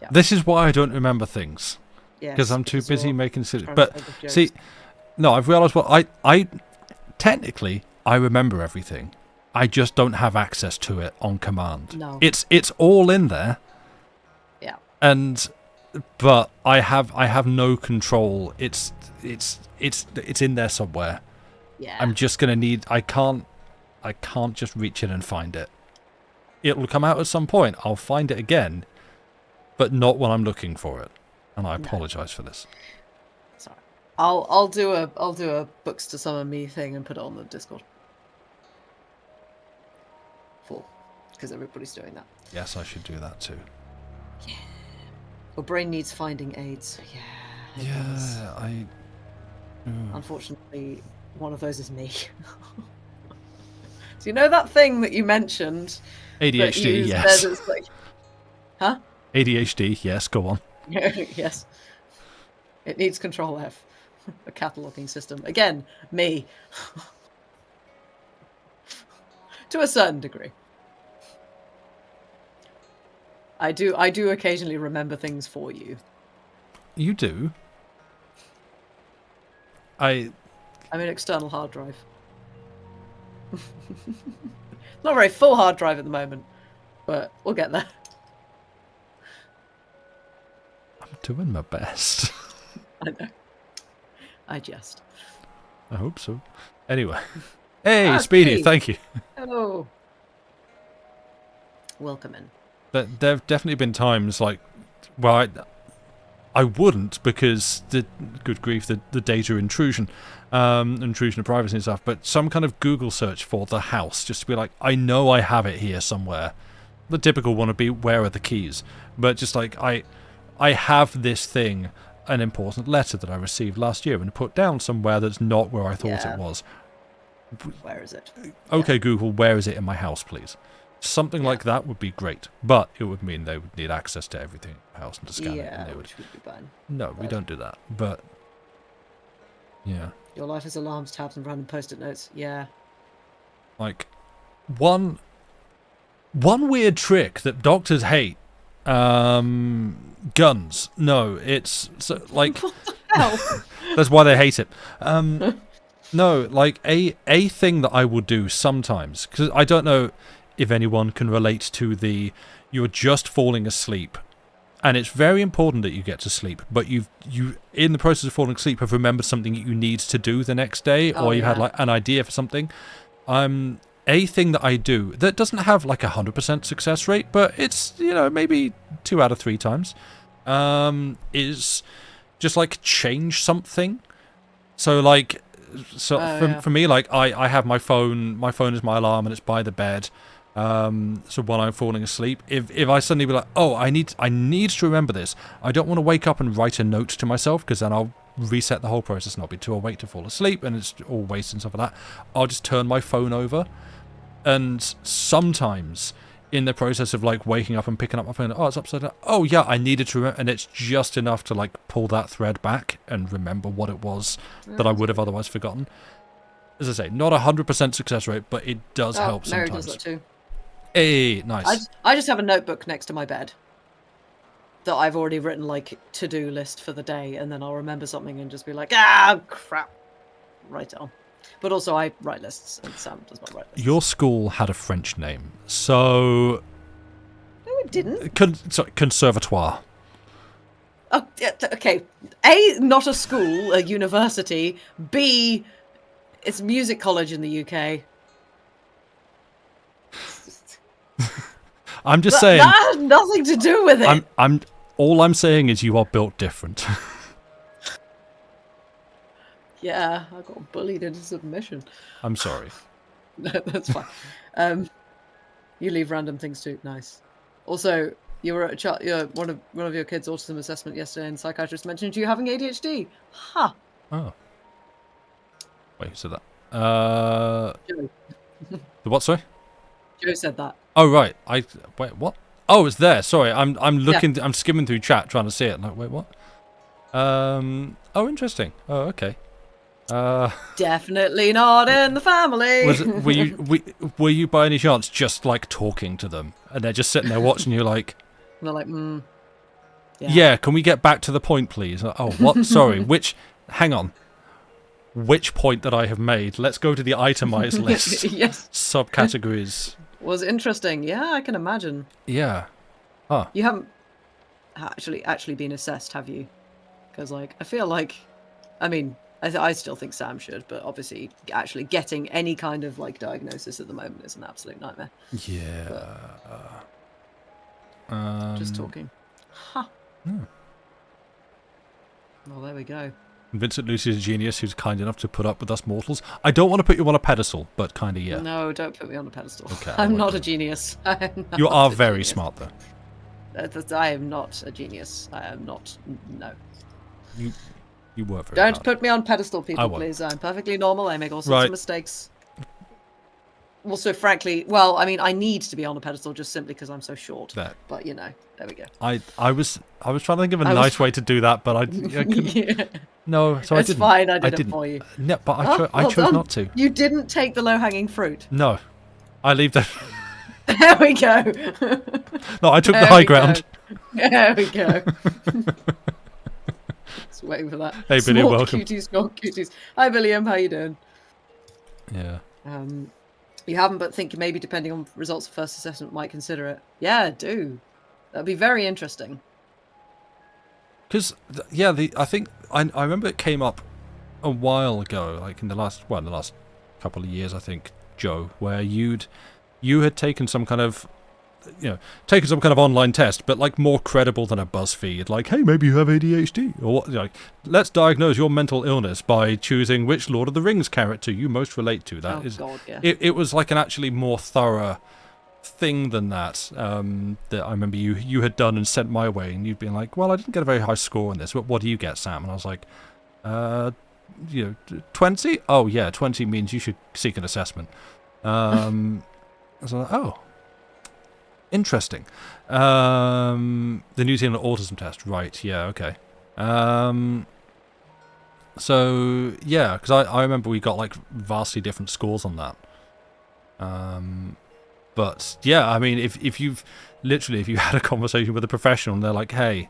Yeah. This is why I don't remember things. Because I'm too busy making silly. But see, no, I've realised I technically I remember everything. I just don't have access to it on command. No. It's all in there. Yeah. But I have no control. It's in there somewhere. Yeah. I'm just gonna need. I can't just reach in and find it. It will come out at some point. I'll find it again, but not when I'm looking for it. And I apologise for this. Sorry. I'll do a books to summon me thing and put it on the Discord. Full, because everybody's doing that. Yes, I should do that too. Yeah. Your brain needs finding aids. Yeah. Yeah, Unfortunately, one of those is me. Do you know that thing that you mentioned? ADHD, yes. Like... Huh? ADHD, yes, go on. Yes. It needs Control F. A cataloguing system. Again, me. To a certain degree. I do occasionally remember things for you. You do? I'm an external hard drive. Not a very full hard drive at the moment, but we'll get there. I'm doing my best. I know. I jest. I hope so. Anyway. Hey, Speedy, thank you. Hello. Welcome in. There have definitely been times like, well, I wouldn't because good grief, the data intrusion of privacy and stuff, but some kind of Google search for the house, just to be like, I know I have it here somewhere. The typical one would be, where are the keys? But just like, I have this thing, an important letter that I received last year and put down somewhere that's not where I thought it was. Where is it? Okay, Google, where is it in my house, please? Something like that would be great, but it would mean they would need access to everything in the house and to scan it. And which would be fine. No, we don't do that, but yeah. Your life is alarms, tabs, and random post-it notes. Yeah. Like, one weird trick that doctors hate. Guns. No, it's so, like... What the hell? That's why they hate it. No, like a thing that I will do sometimes, because I don't know if anyone can relate to you're just falling asleep, and it's very important that you get to sleep, but you in the process of falling asleep have remembered something that you need to do the next day, or you had like an idea for something. A thing that I do that doesn't have like 100% success rate, but it's, maybe 2 out of 3 times, is just like change something. So like, for me, like I have my phone is my alarm and it's by the bed. So when I'm falling asleep, if I suddenly be like, oh, I need to remember this, I don't want to wake up and write a note to myself, because then I'll reset the whole process and I'll be too awake to fall asleep and it's all waste and stuff like that. I'll just turn my phone over, and sometimes in the process of like waking up and picking up my phone, oh, it's upside down. Oh yeah, I needed to remember, and it's just enough to like pull that thread back and remember what it was that I would have otherwise forgotten. As I say, not 100% success rate, but it does help sometimes. Mary does that too. Hey, nice. I just have a notebook next to my bed that I've already written like to-do list for the day, and then I'll remember something and just be like, crap, write it on. But also I write lists, and Sam does not write lists. Your school had a French name, so didn't. Sorry, conservatoire. Oh, okay. A, not a school, a university. B, it's a music college in the UK. I'm just saying. That has nothing to do with it. All I'm saying is you are built different. Yeah, I got bullied into submission. I'm sorry. No, that's fine. You leave random things too. Nice. Also, you were at one of your kids' autism assessment yesterday, and the psychiatrist mentioned you having ADHD. Huh. Oh. Wait, who said that? Joe. The what? Sorry. Joe said that. Oh right. Wait. What? Oh, it's there. Sorry. I'm looking. Yeah. I'm skimming through chat trying to see it. I'm like, wait, what? Oh, interesting. Oh, okay. Definitely not in the family. Were you by any chance just like talking to them, and they're just sitting there watching you like? And they're like, yeah. Can we get back to the point, please? Oh, what? Sorry. Hang on. Which point that I have made? Let's go to the itemized list. Yes. Subcategories. Was interesting. Yeah, I can imagine. Yeah. Huh. You haven't actually been assessed, have you? Because like I feel like, I mean. I still think Sam should, but obviously actually getting any kind of like diagnosis at the moment is an absolute nightmare. Yeah. Just talking. Huh. Hmm. Well, there we go. Vincent Lucy is a genius who's kind enough to put up with us mortals. I don't want to put you on a pedestal, but kind of yeah. No, don't put me on a pedestal. Okay, I'm not a genius. You are very smart, though. I am not a genius. I am not. No. You were very Don't hard. put me on pedestal, people, please. I'm perfectly normal. I make all sorts of mistakes. Also, frankly, well, I mean, I need to be on a pedestal just simply because I'm so short. But you know, there we go. I was trying to think of a nice way to do that, but I couldn't. Yeah. No, so it's I didn't. Fine. I did it for you. No, but I chose not to. You didn't take the low-hanging fruit. No, I leave that. There we go. No, I took the high ground. There we go. Just waiting for that. Hey, Billy, welcome. Cuties. Hi, William. How you doing? Yeah. You haven't, but think maybe depending on results of first assessment, might consider it. Yeah, do. That'd be very interesting. Because I think I remember it came up a while ago, like in the last couple of years, I think, Joe, where you had taken some kind of online test, but like more credible than a BuzzFeed, like, hey, maybe you have ADHD, or what, like, let's diagnose your mental illness by choosing which Lord of the Rings character you most relate to. God, yeah. It was like an actually more thorough thing than that that I remember you had done and sent my way, and you'd been like, well, I didn't get a very high score on this, but what do you get, Sam? And I was like, 20? Oh yeah, 20 means you should seek an assessment. I was like, oh, interesting. The New Zealand autism test, right? Yeah, okay. So yeah, because I remember we got like vastly different scores on that. But yeah, I mean, if you had a conversation with a professional and they're like, hey,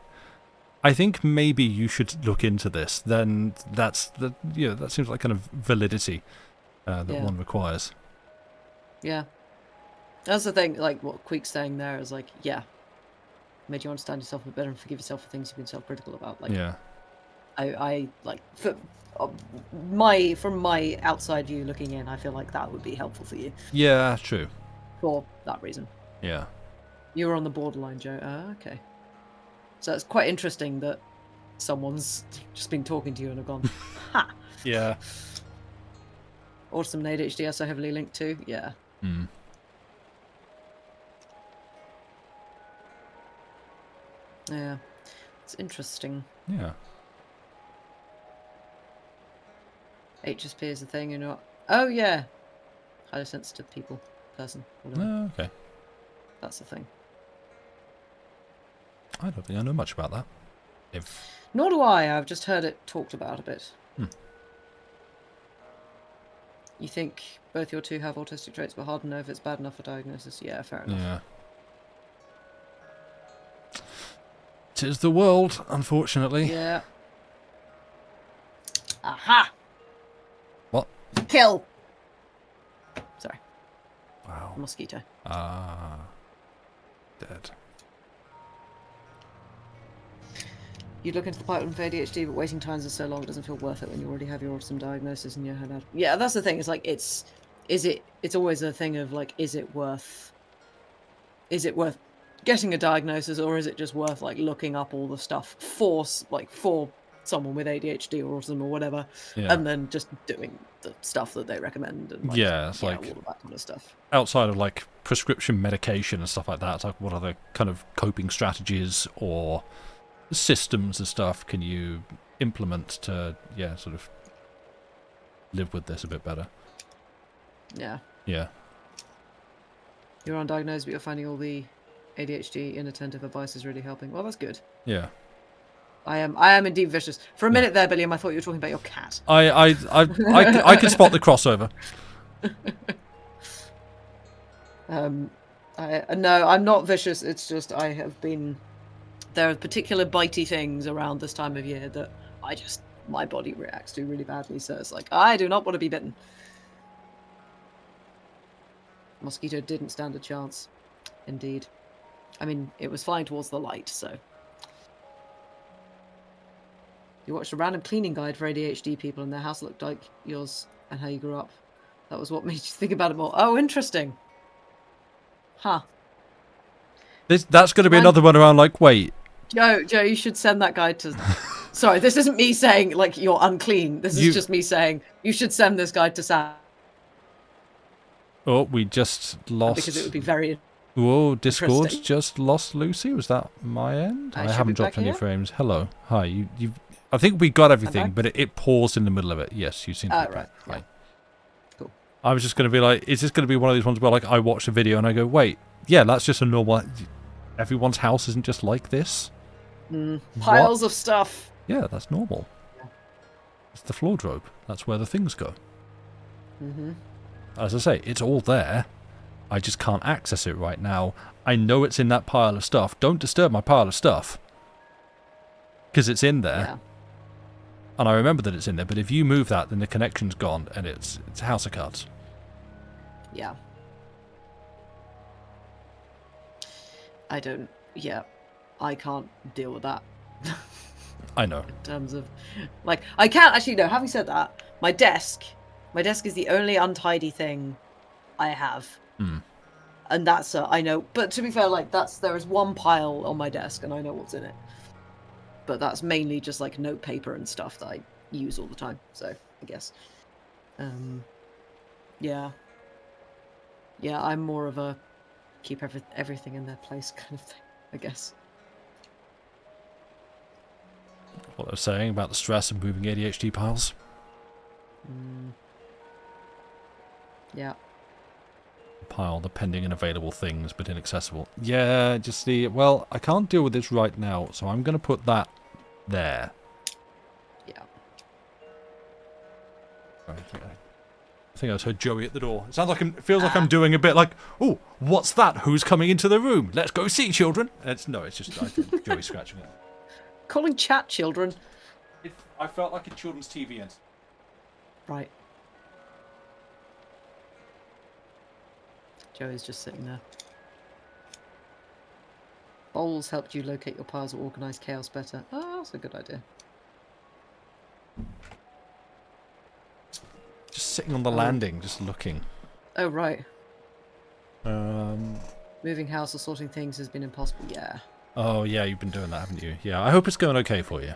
I think maybe you should look into this, then that seems like kind of validity that one requires. Yeah. That's the thing, like what Queek's saying there is like, yeah, made you understand yourself a bit better and forgive yourself for things you've been self-critical about. Like, yeah. I like, from my outside view looking in, I feel like that would be helpful for you. Yeah, true. For that reason. Yeah. You were on the borderline, Joe. Okay. So it's quite interesting that someone's just been talking to you and have gone, ha! Yeah. Autism and ADHD are so heavily linked to. Yeah. Mm. Yeah. It's interesting. Yeah. HSP is a thing, you're not... Oh, yeah. Highly sensitive people. Person. Oh, okay. That's the thing. I don't think I know much about that. Nor do I. I've just heard it talked about a bit. You think both your two have autistic traits, but hard to know if it's bad enough for diagnosis. Yeah, fair enough. Yeah. 'Tis the world, unfortunately. Yeah. Aha! What? Kill! Sorry. Wow. Mosquito. Ah. Dead. You look into the pipeline for ADHD, but waiting times are so long it doesn't feel worth it when you already have your autism diagnosis and your head out. Yeah, that's the thing. It's like it's always a thing of like, is it worth getting a diagnosis, or is it just worth like looking up all the stuff for someone with ADHD or autism or whatever, and then just doing the stuff that they recommend and like, it's like all of that kind of stuff. Outside of like prescription medication and stuff like that, it's like what other kind of coping strategies or systems and stuff can you implement to sort of live with this a bit better? Yeah. You're undiagnosed, but you're finding all the ADHD inattentive advice is really helping. Well, that's good. Yeah. I am indeed vicious. For a minute there, Billiam, I thought you were talking about your cat. I can spot the crossover. No, I'm not vicious. It's just there are particular bitey things around this time of year that my body reacts to really badly. So it's like, I do not want to be bitten. Mosquito didn't stand a chance. Indeed. I mean, it was flying towards the light, so. You watched a random cleaning guide for ADHD people and their house looked like yours and how you grew up. That was what made you think about it more. Oh, interesting. Huh. That's going to be another one around like, wait. Joe, you should send that guide to... Sorry, this isn't me saying, like, you're unclean. This is just me saying, you should send this guide to Sam. Oh, we just lost... Because it would be very... Whoa, Discord just lost Lucy. Was that my end? I haven't dropped any frames. Hello. Hi. You. I think we got everything, but it paused in the middle of it. Yes, you seem to be back. Right. Cool. I was just going to be like, is this going to be one of these ones where like I watch a video and I go, wait, yeah, that's just a normal... Everyone's house isn't just like this? Piles of stuff. Yeah, that's normal. It's the wardrobe. That's where the things go. As I say, it's all there. I just can't access it right now. I know it's in that pile of stuff. Don't disturb my pile of stuff. Because it's in there. Yeah. And I remember that it's in there, but if you move that, then the connection's gone, and it's a house of cards. Yeah. I can't deal with that. I know. In terms of, like, I can't actually, no, having said that, my desk is the only untidy thing I have. And that's, I know, but to be fair, like, there is one pile on my desk and I know what's in it. But that's mainly just like note paper and stuff that I use all the time. So I guess, yeah, I'm more of a keep everything in their place kind of thing, I guess. What I was saying about the stress of moving ADHD piles. Yeah. Pile the pending and available things, but inaccessible. Yeah, just well, I can't deal with this right now, so I'm going to put there. Yeah. I think I just heard Joey at the door. It sounds like it feels like I'm doing a bit like, oh, what's that? Who's coming into the room? Let's go see, children. It's just I think Joey scratching it. Calling chat children. I felt like a children's TV end. Right. Joey's just sitting there. Bowls helped you locate your piles or organise chaos better. Oh, that's a good idea. Just sitting on the landing, just looking. Oh, right. Moving house or sorting things has been impossible. Yeah. Oh, yeah, you've been doing that, haven't you? Yeah, I hope it's going okay for you.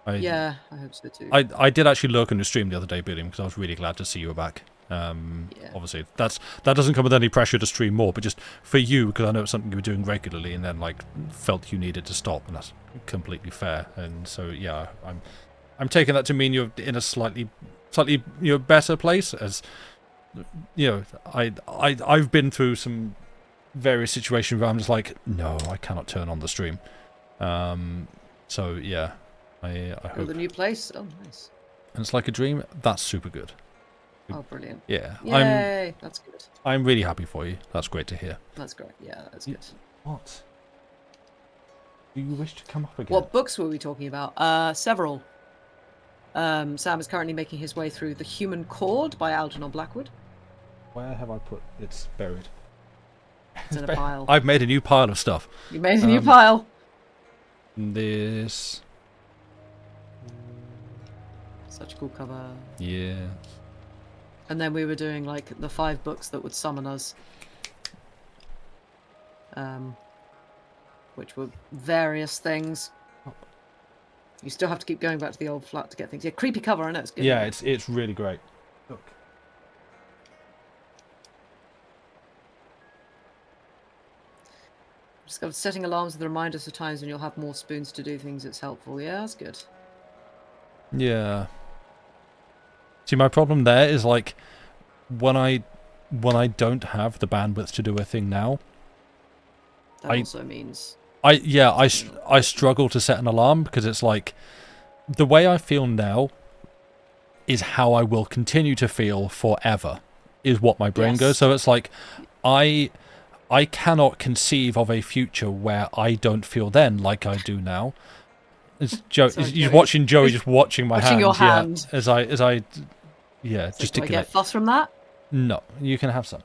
Yeah, I hope so too. I did actually lurk on your stream the other day, Billiam, because I was really glad to see you were back. Obviously, that doesn't come with any pressure to stream more, but just for you, because I know it's something you were doing regularly, and then like felt you needed to stop, and that's completely fair. And so yeah, I'm taking that to mean you're in a slightly better place, as you know. I've been through some various situations where I'm just like, no, I cannot turn on the stream. So yeah, I hope the new place. Oh, nice. And it's like a dream. That's super good. Oh, brilliant. Yeah. Yay, that's good. I'm really happy for you. That's great to hear. That's great. Yeah, that's good. What? Do you wish to come up again? What books were we talking about? Several. Sam is currently making his way through The Human Chord by Algernon Blackwood. Where have I put it? It's buried. It's in a pile. I've made a new pile of stuff. You made a new pile? This... Such a cool cover. Yeah. And then we were doing like the 5 books that would summon us. Which were various things. You still have to keep going back to the old flat to get things. Yeah, creepy cover, I know, it's good. Yeah, it's really great. Look. Discovered setting alarms with reminders for times when you'll have more spoons to do things, it's helpful. Yeah, that's good. Yeah. See, my problem there is like when I don't have the bandwidth to do a thing now. That also means I struggle to set an alarm because it's like the way I feel now is how I will continue to feel forever is what my brain goes. So it's like I cannot conceive of a future where I don't feel then like I do now. It's you're watching Joey just watching my hand. Your hand. Yeah, as I gesticulate. Do I get fuss from that? No, you can have some.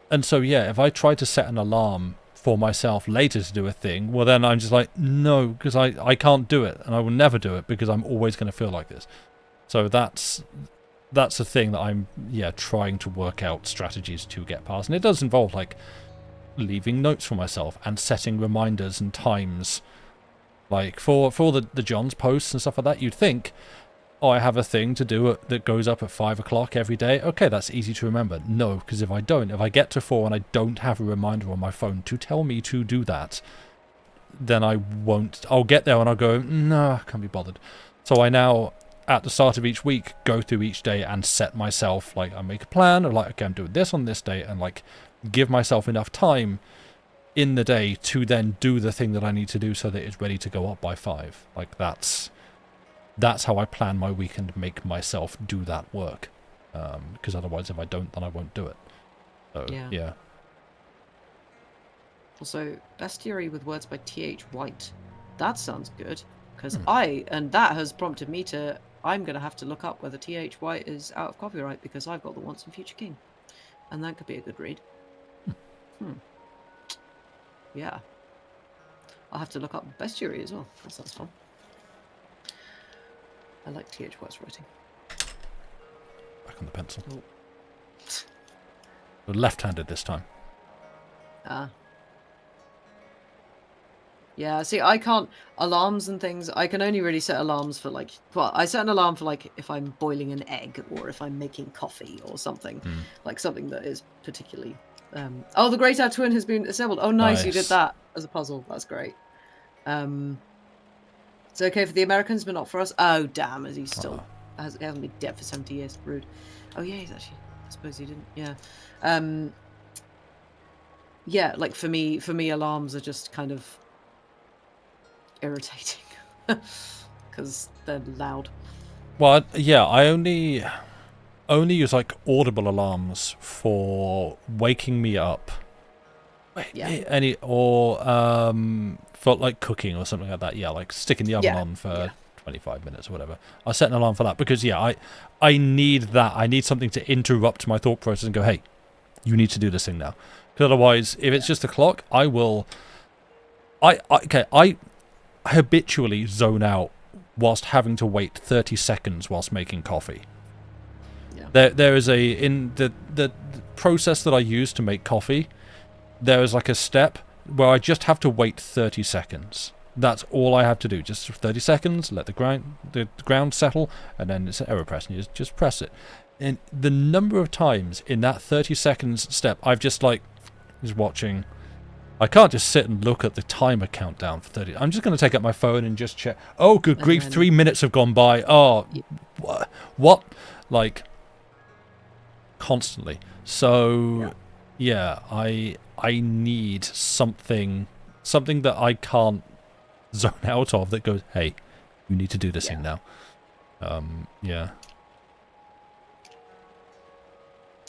And so yeah, if I try to set an alarm for myself later to do a thing, well then I'm just like, no, because I can't do it, and I will never do it because I'm always going to feel like this. So that's a thing that I'm trying to work out strategies to get past, and it does involve like leaving notes for myself and setting reminders and times, like for the John's posts and stuff like that. You'd think, oh, I have a thing to do that goes up at 5 o'clock every day. Okay, that's easy to remember. No, because if I get to 4 and I don't have a reminder on my phone to tell me to do that, then I won't. I'll get there and I'll go, no, I can't be bothered. So I now, at the start of each week, go through each day and set myself, like, I make a plan of like, okay, I'm doing this on this day, and like give myself enough time in the day to then do the thing that I need to do so that it's ready to go up by 5. Like that's how I plan my week and make myself do that work. Because otherwise, if I don't, then I won't do it. So, yeah. Also, Bestiary with Words by T.H. White. That sounds good. Because that has prompted me to, I'm going to have to look up whether T.H. White is out of copyright because I've got the Once and Future King. And that could be a good read. Yeah. I'll have to look up Bestiary as well. That sounds fun. I like T.H. White's writing. Back on the pencil. Oh. We're left-handed this time. Yeah, see, I can't... Alarms and things, I can only really set alarms for, like... Well, I set an alarm for, like, if I'm boiling an egg or if I'm making coffee or something. Like, something that is particularly... Oh, the Great Ad Twin has been assembled. Oh, nice, you did that as a puzzle. That's great. It's okay for the Americans, but not for us. Oh, damn, as he still hasn't been dead for 70 years. Rude. Oh, yeah, he's actually... I suppose he didn't. Yeah. Yeah, like, for me, alarms are just kind of irritating. Because they're loud. Well, yeah, I only use, like, audible alarms for waking me up. For like cooking or something like that. Yeah, like sticking the oven on for 25 minutes or whatever. I set an alarm for that because I need that. I need something to interrupt my thought process and go, hey, you need to do this thing now. Because otherwise, if it's just a clock, I habitually zone out whilst having to wait 30 seconds whilst making coffee. Yeah. There is in the process that I use to make coffee, there is like a step where I just have to wait 30 seconds. That's all I have to do. Just 30 seconds, let the ground settle, and then it's an AeroPress, and you just press it. And the number of times in that 30 seconds step, I've just watching. I can't just sit and look at the timer countdown for 30. I'm just going to take out my phone and just check. Oh, good grief, 3 minutes have gone by. Oh, what? Like, constantly. So, yeah, I need something that I can't zone out of that goes, hey, you need to do this thing now. Yeah.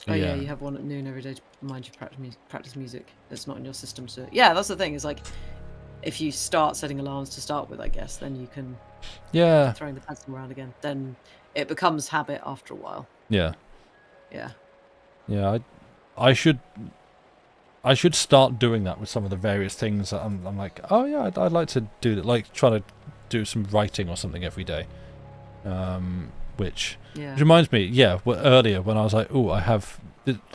Oh yeah, you have one at noon every day to remind you practice music. It's not in your system, so yeah, that's the thing. Is like, if you start setting alarms to start with, I guess, then you can throwing the pencil around again. Then it becomes habit after a while. Yeah. Yeah. Yeah, I should start doing that with some of the various things that I'm like, oh yeah, I'd like to do that, like try to do some writing or something every day. which reminds me, earlier when I was like, oh, I have,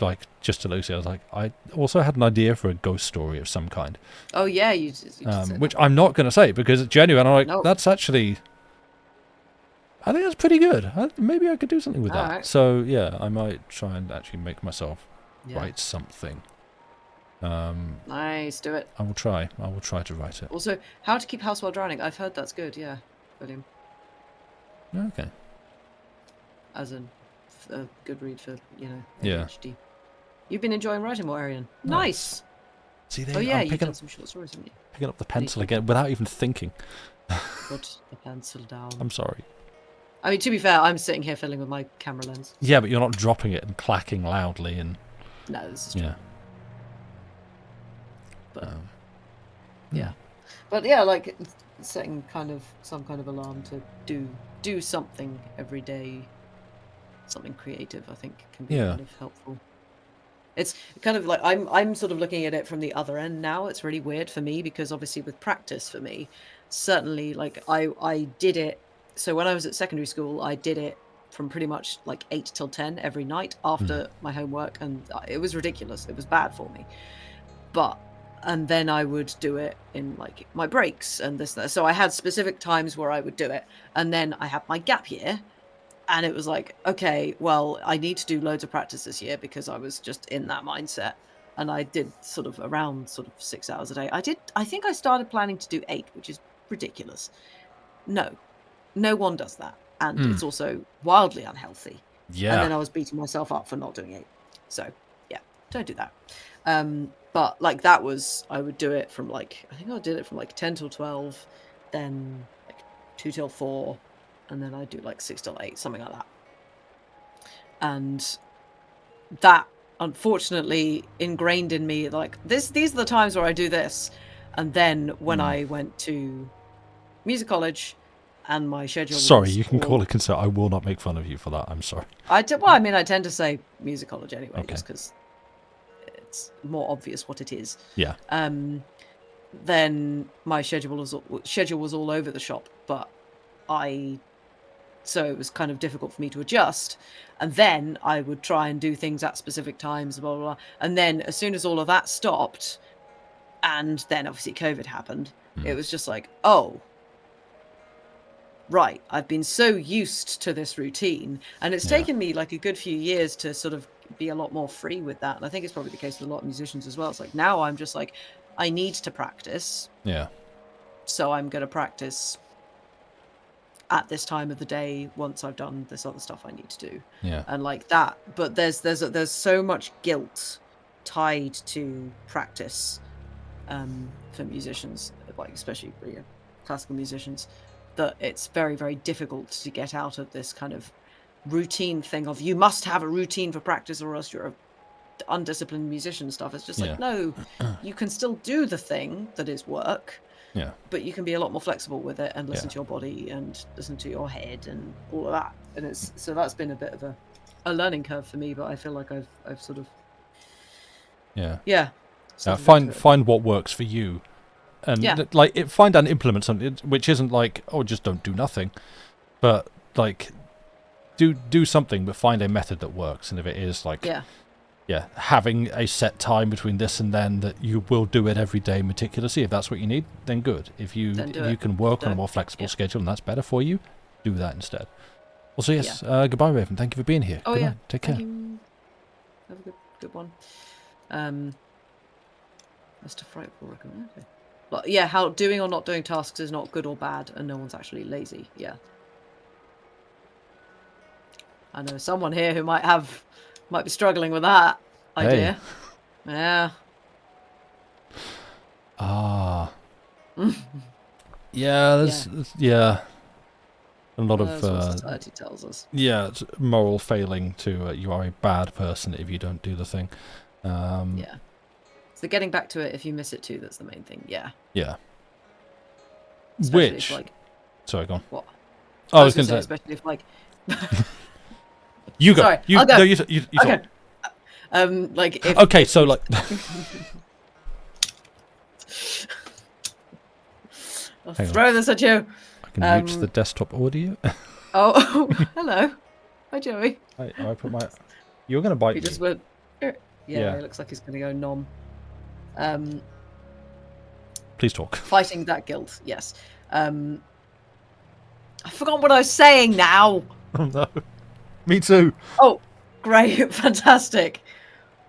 like, just to Lucy, I was like, I also had an idea for a ghost story of some kind. Oh yeah, you just said which I'm not going to say because it's genuine. I'm like, that's actually, I think that's pretty good. Maybe I could do something with that. Right. So yeah, I might try and actually make myself write something. Nice, do it. I will try to write it. Also, how to keep house while drowning. I've heard that's good. Yeah, William. Okay. As a good read for Yeah. ADHD. You've been enjoying writing more, Arian. Nice. See, there. Oh yeah, you've done some short stories, haven't you? Picking up the pencil again without even thinking. Put the pencil down. I'm sorry. I mean, to be fair, I'm sitting here fiddling with my camera lens. Yeah, but you're not dropping it and clacking loudly and. No, this is true. Yeah. But yeah, but yeah, like setting some kind of alarm to do something every day, something creative, I think can be kind of helpful. It's kind of like I'm sort of looking at it from the other end now. It's really weird for me because obviously with practice for me, certainly like I did it. So when I was at secondary school, I did it from pretty much like 8 till 10 every night after my homework, and it was ridiculous. It was bad for me, and then I would do it in like my breaks and this. So I had specific times where I would do it, and then I had my gap year. And it was like, okay, well, I need to do loads of practice this year because I was just in that mindset. And I did sort of around 6 hours a day. I think I started planning to do 8, which is ridiculous. No one does that. And it's also wildly unhealthy. Yeah. And then I was beating myself up for not doing 8. So yeah, don't do that. But like that was, I would do it from like, I think I did it from like 10 till 12, then like 2 till 4. And then I do like 6 till 8, something like that. And that, unfortunately, ingrained in me, like, these are the times where I do this. And then when I went to music college and my schedule Sorry, you can call it concern. I will not make fun of you for that. I'm sorry. I tend to say music college anyway, just because it's more obvious what it is. Yeah. Then my schedule was all over the shop, but so it was kind of difficult for me to adjust. And then I would try and do things at specific times, blah, blah, blah. And then as soon as all of that stopped, and then obviously COVID happened, it was just like, oh, right, I've been so used to this routine. And it's taken me like a good few years to sort of be a lot more free with that. And I think it's probably the case with a lot of musicians as well. It's like now I'm just like, I need to practice. Yeah. So I'm going to practice at this time of the day once I've done this other stuff I need to do. Yeah. And like that, but there's so much guilt tied to practice for musicians, like especially classical musicians, that it's very, very difficult to get out of this kind of routine thing of you must have a routine for practice or else you're a undisciplined musician stuff. It's just like, no, you can still do the thing that is work. Yeah. But you can be a lot more flexible with it and listen to your body and listen to your head and all of that. And so that's been a bit of a learning curve for me, but I feel like I've sort of find what works for you, and find and implement something which isn't like, oh, just don't do nothing, but like do something, but find a method that works. And if it is like having a set time between this and then that you will do it every day meticulously, if that's what you need, then good. If you can work on a more flexible schedule and that's better for you, do that instead. Also, yes, goodbye, Raven. Thank you for being here. Oh, Good night. Take care. You. Have a good one. That's a frightful recommend. Okay. But yeah, how doing or not doing tasks is not good or bad, and no one's actually lazy. Yeah. I know someone here who might be struggling with that idea. Yeah. Yeah, there's a lot That's what society tells us. Yeah, it's moral failing to you are a bad person if you don't do the thing. So getting back to it if you miss it too, that's the main thing. Yeah. Especially if, like, sorry, go on. What? I was going to say, especially if like you go. Sorry, I'll go. No, you okay. Like if okay, so like I'll throw this at you. I can reach the desktop audio. Oh, hello. Hi, Joey. I put my... You're going to bite me. He just went... Yeah, it looks like he's going to go nom. Please talk. Fighting that guilt, yes. I forgot what I was saying now. Oh, no. Me too. Oh, great. Fantastic.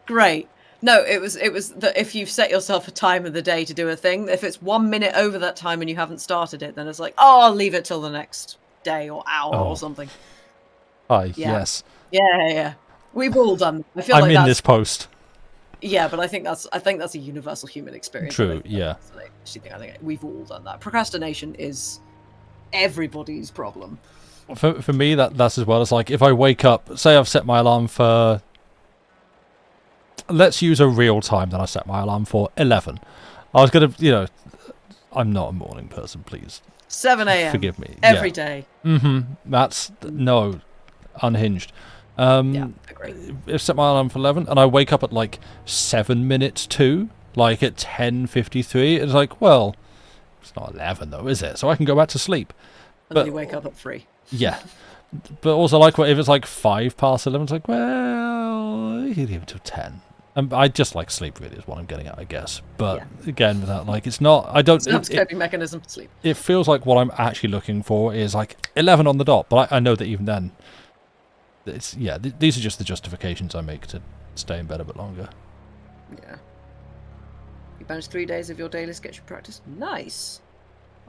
Great. No, it was that if you've set yourself a time of the day to do a thing, if it's 1 minute over that time and you haven't started it, then it's like, oh, I'll leave it till the next day or hour or something. Yes. Yeah. We've all done. I feel I'm like in this post. Yeah, but I think that's a universal human experience. True. Yeah. I think we've all done that. Procrastination is everybody's problem. For me, that's as well. It's like if I wake up, say I've set my alarm for... Let's use a real time that I set my alarm for, 11. I was going to, I'm not a morning person, please. 7 a.m. Forgive me. Every day. That's, no, unhinged. Agreed. I've set my alarm for 11, and I wake up at like 7 minutes to, like at 10:53. It's like, well, it's not 11 though, is it? So I can go back to sleep. And then you wake up at 3. Yeah. But also, like, if it's like 11, it's like, well, you can leave it till 10. I just like sleep, really, is what I'm getting at, I guess. But again, with that, like, it's not, I don't... It's a coping mechanism, sleep. It feels like what I'm actually looking for is like 11 on the dot, but I know that even then, it's, these are just the justifications I make to stay in bed a bit longer. Yeah. You managed 3 days of your daily sketching practice? Nice.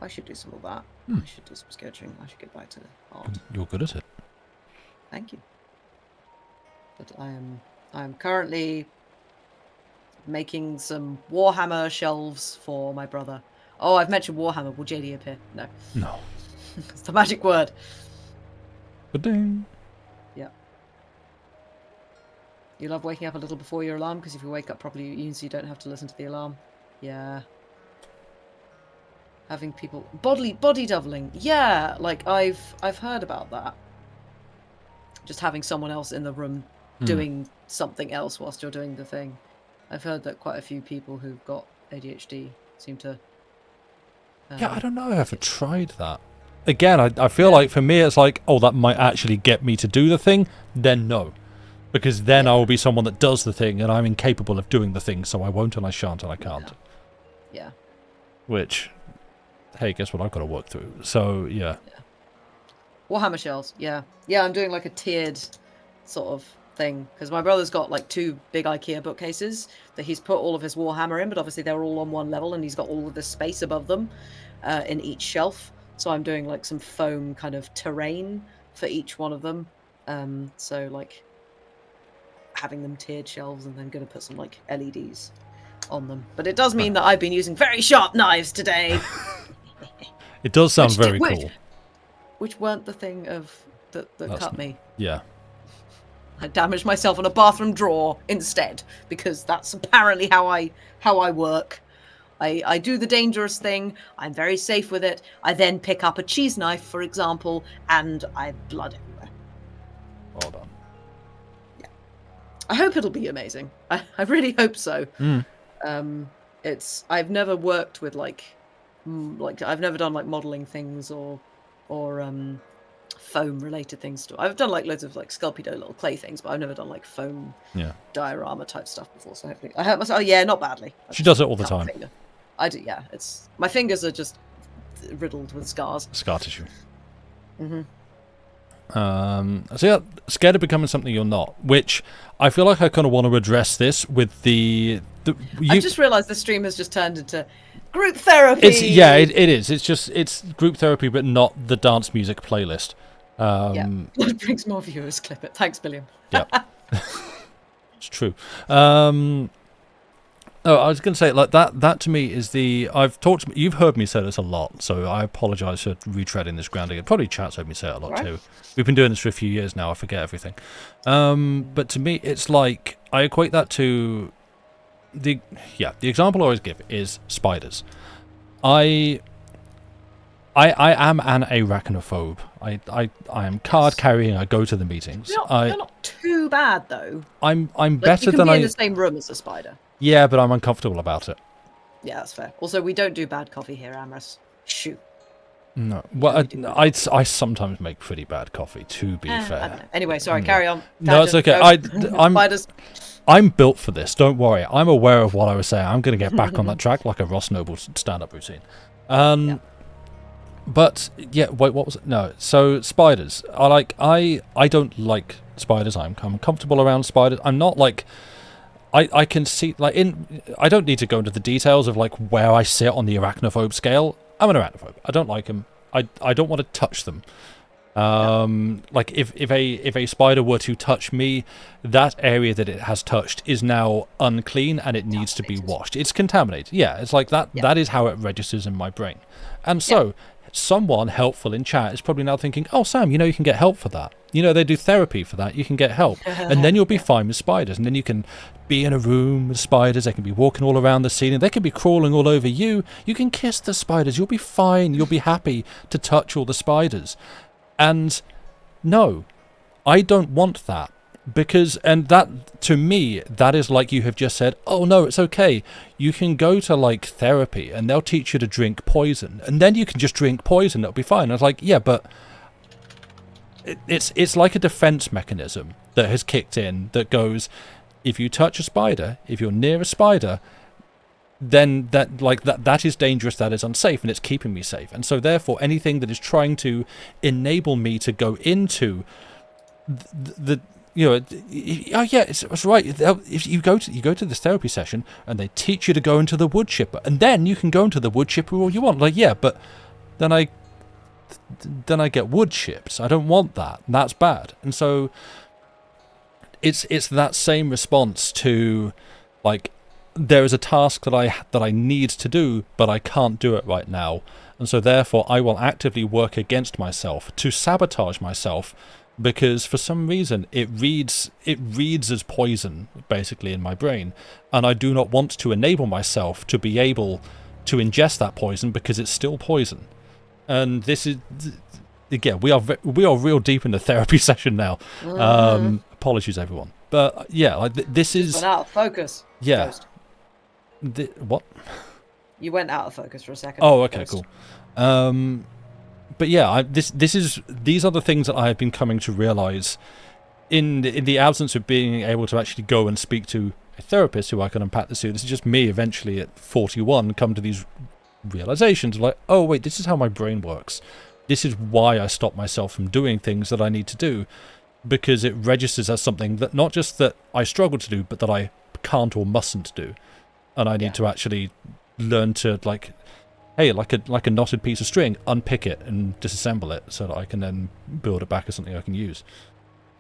I should do some of that. I should do some sketching. I should get back to art. You're good at it. Thank you. But I am currently making some Warhammer shelves for my brother. Oh, I've mentioned Warhammer. Will JD appear? No. No. It's the magic word. Ba-ding. Yeah. You love waking up a little before your alarm because if you wake up properly, you don't have to listen to the alarm. Yeah. Having people body doubling. Yeah, like I've heard about that. Just having someone else in the room doing something else whilst you're doing the thing. I've heard that quite a few people who've got ADHD seem to... yeah, I don't know. I haven't tried that. Again, I feel like for me it's like, oh, that might actually get me to do the thing. Then no. Because then I will be someone that does the thing and I'm incapable of doing the thing, so I won't and I shan't and I can't. Yeah. Which, hey, guess what I've got to work through. So, yeah. Warhammer shells, yeah. Yeah, I'm doing like a tiered sort of thing. Because my brother's got like 2 big IKEA bookcases that he's put all of his Warhammer in, but obviously they're all on one level and he's got all of this space above them in each shelf. So I'm doing like some foam kind of terrain for each one of them. So like having them tiered shelves and then going to put some like LEDs on them. But it does mean that I've been using very sharp knives today. It does sound very cool. Which weren't the thing that cut me. Yeah. I damaged myself on a bathroom drawer instead because that's apparently how I work. I do the dangerous thing. I'm very safe with it. I then pick up a cheese knife, for example, and I have blood everywhere. Well done. Yeah. I hope it'll be amazing. I really hope so. I've never worked with like I've never done like modeling things or foam related things. I've done like loads of like Sculpey little clay things, but I've never done like foam diorama type stuff before. So hopefully I hurt myself. Oh yeah, not badly. She does it all the time. I do. Yeah, it's my fingers are just riddled with scars. Scar tissue. So yeah, scared of becoming something you're not, which I feel like I kind of want to address this with I just realised the stream has just turned into group therapy. It is. It's group therapy, but not the dance music playlist. It brings more viewers. Clip it. Thanks, Billiam. Yeah, it's true. I was going to say, like, that to me is you've heard me say this a lot, so I apologise for retreading this ground again. Probably chat's heard me say it a lot too. We've been doing this for a few years now, I forget everything. But to me, it's like, I equate that to, the example I always give is spiders. I am an arachnophobe. I am card carrying. I go to the meetings. You're not too bad though. I'm better than You can be in the same room as a spider. Yeah, but I'm uncomfortable about it. Yeah, that's fair. Also, we don't do bad coffee here, Amras. Shoo. No. Well, I sometimes make pretty bad coffee, to be fair. I don't know. Anyway, sorry, carry on. No, it's okay. Spiders. I'm built for this. Don't worry. I'm aware of what I was saying. I'm going to get back on that track like a Ross Noble stand-up routine. But yeah, wait, what was it? No. So spiders. I don't like spiders. I'm comfortable around spiders. I'm not like I can see like I don't need to go into the details of like where I sit on the arachnophobe scale. I'm an arachnophobe. I don't like them. I don't want to touch them. Like if a spider were to touch me, that area that it has touched is now unclean and it needs to be washed. It's contaminated. Yeah, it's like that. That is how it registers in my brain. And so someone helpful in chat is probably now thinking, oh, Sam, you can get help for that. They do therapy for that. You can get help. And then you'll be fine with spiders. And then you can be in a room with spiders. They can be walking all around the ceiling. They can be crawling all over you. You can kiss the spiders. You'll be fine. You'll be happy to touch all the spiders. And no, I don't want that. Because, and that, to me, that is like you have just said, oh no, it's okay. You can go to like therapy and they'll teach you to drink poison. And then you can just drink poison, it'll be fine. I was like, yeah, but it's like a defense mechanism that has kicked in that goes, if you touch a spider, if you're near a spider, then that is dangerous, that is unsafe, and it's keeping me safe. And so therefore anything that is trying to enable me to go into the oh yeah, it's right. If you go to this therapy session and they teach you to go into the wood chipper, and then you can go into the wood chipper all you want. Like, yeah, but then I get wood chips. I don't want that. That's bad. And so it's that same response to like there is a task that I need to do, but I can't do it right now, and so therefore I will actively work against myself to sabotage myself. Because for some reason it reads as poison basically in my brain, and I do not want to enable myself to be able to ingest that poison because it's still poison. And this is again, we are real deep in the therapy session now. Apologies everyone, but yeah, like this is went out of focus. Yeah. What? You went out of focus for a second. Oh, okay, cool. But yeah, these are the things that I have been coming to realize in the absence of being able to actually go and speak to a therapist who I can unpack this to. This is just me eventually at 41 come to these realizations like, oh wait, this is how my brain works. This is why I stop myself from doing things that I need to do, because it registers as something that not just that I struggle to do, but that I can't or mustn't do, and I need to actually learn to like. Hey, like a knotted piece of string, unpick it and disassemble it so that I can then build it back as something I can use.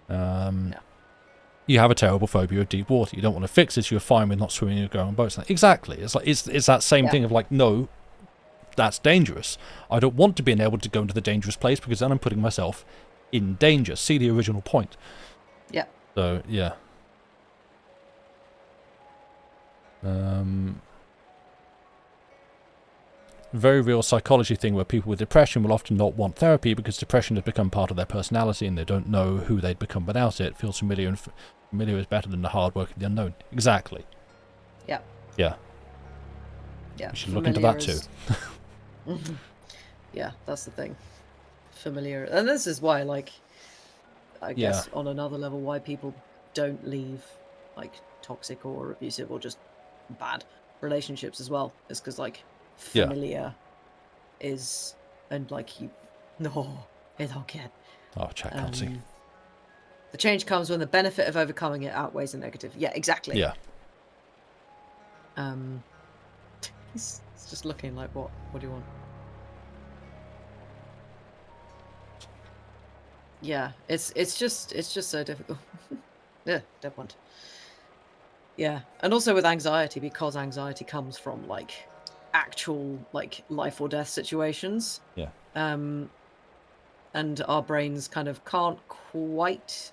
You have a terrible phobia of deep water. You don't want to fix it. You're fine with not swimming or going on boats. Exactly. It's like it's that same thing of like, no, that's dangerous. I don't want to be able to go into the dangerous place because then I'm putting myself in danger. See the original point. Yeah. So yeah. Very real psychology thing where people with depression will often not want therapy because depression has become part of their personality and they don't know who they'd become without it. It feels familiar, and familiar is better than the hard work of the unknown. Exactly. Yeah. Yeah. Yeah. We should look into that too. Yeah, that's the thing. Familiar. And this is why, like, I guess on another level, why people don't leave, like, toxic or abusive or just bad relationships as well. Is because, like, familiar is, and like you, no, I don't get. Oh, chat can't see. The change comes when the benefit of overcoming it outweighs the negative. Yeah, exactly. Yeah. He's just looking like, what do you want? Yeah, it's just so difficult. Yeah, don't want. Yeah, and also with anxiety, because anxiety comes from like actual like life or death situations. Yeah. And our brains kind of can't quite.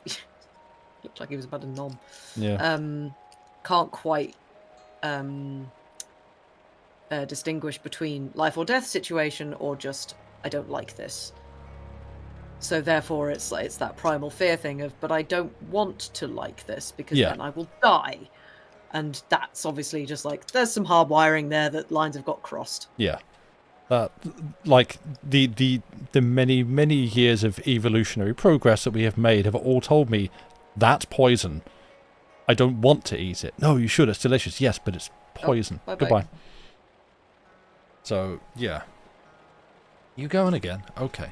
Looked like he was about to nom. Yeah. Can't quite distinguish between life or death situation or just I don't like this. So therefore, it's that primal fear thing of, but I don't want to like this because then I will die. And that's obviously just like, there's some hard wiring there that lines have got crossed. Yeah. That, like, the many years of evolutionary progress that we have made have all told me that's poison. I don't want to eat it. No, you should. It's delicious. Yes, but it's poison. Bye-bye. Goodbye. So, yeah. You going again? Okay.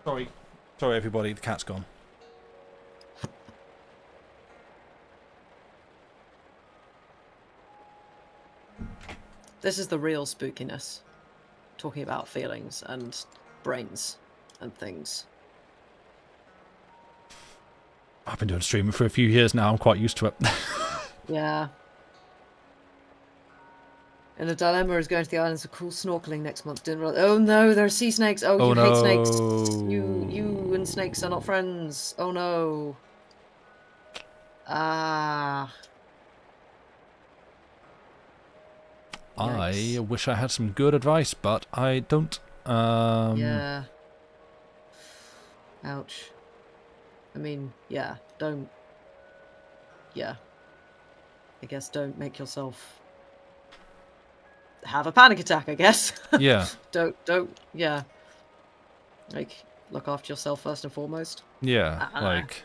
Sorry, everybody. The cat's gone. This is the real spookiness. Talking about feelings and brains and things. I've been doing streaming for a few years now. I'm quite used to it. Yeah. And the dilemma is going to the islands of cool snorkeling next month. Oh no, there are sea snakes. Oh, you hate snakes. You and snakes are not friends. Oh no. Ah. I wish I had some good advice, but I don't. Yeah. Ouch. I mean, yeah, don't. Yeah. I guess don't make yourself have a panic attack, I guess. Yeah. don't, yeah. Like, look after yourself first and foremost. Yeah, like...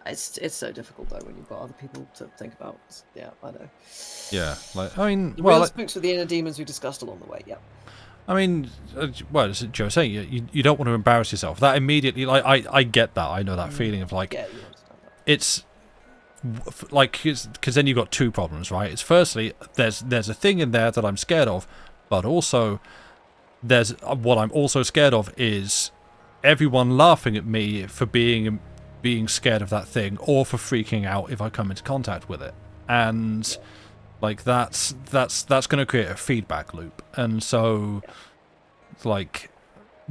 It's so difficult, though, when you've got other people to think about. Yeah, I know. Yeah, like, I mean... The real spooks with the inner demons we discussed along the way, yeah. I mean, well, as Joe was saying, you don't want to embarrass yourself. That immediately, like, I get that. I know that feeling of, like... Yeah, you understand that. It's... Like, because then you've got two problems, right? It's firstly, there's a thing in there that I'm scared of, but also, there's... What I'm also scared of is everyone laughing at me for being scared of that thing, or for freaking out if I come into contact with it. And... Like, that's going to create a feedback loop. And so, like,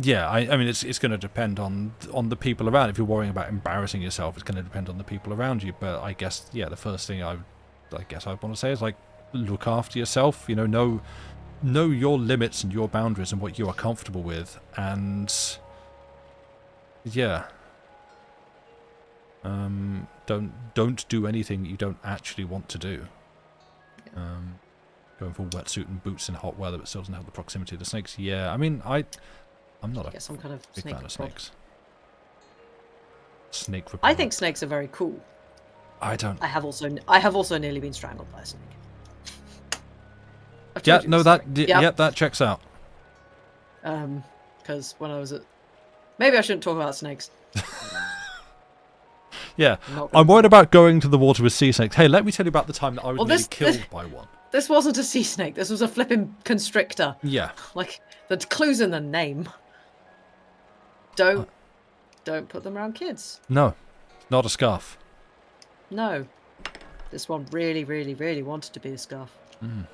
yeah, I mean, it's going to depend on the people around. If you're worrying about embarrassing yourself, it's going to depend on the people around you. But I guess, yeah, the first thing I want to say is, like, look after yourself. You know your limits and your boundaries and what you are comfortable with. And, yeah. Don't do anything you don't actually want to do. Going for wetsuit and boots in hot weather, but still doesn't have the proximity of the snakes. Yeah, I mean, I'm not a some kind of big fan of snakes. Snake repellent. I think snakes are very cool. I don't. I have also nearly been strangled by a snake. Yeah, no, that checks out. Because when I was at, maybe I shouldn't talk about snakes. Yeah, I'm worried about going to the water with sea snakes. Hey, let me tell you about the time that I was nearly killed by one. This wasn't a sea snake. This was a flipping constrictor. Yeah. Like, the clue's in the name. Don't put them around kids. No, not a scarf. No. This one really, really, really wanted to be a scarf. Mm.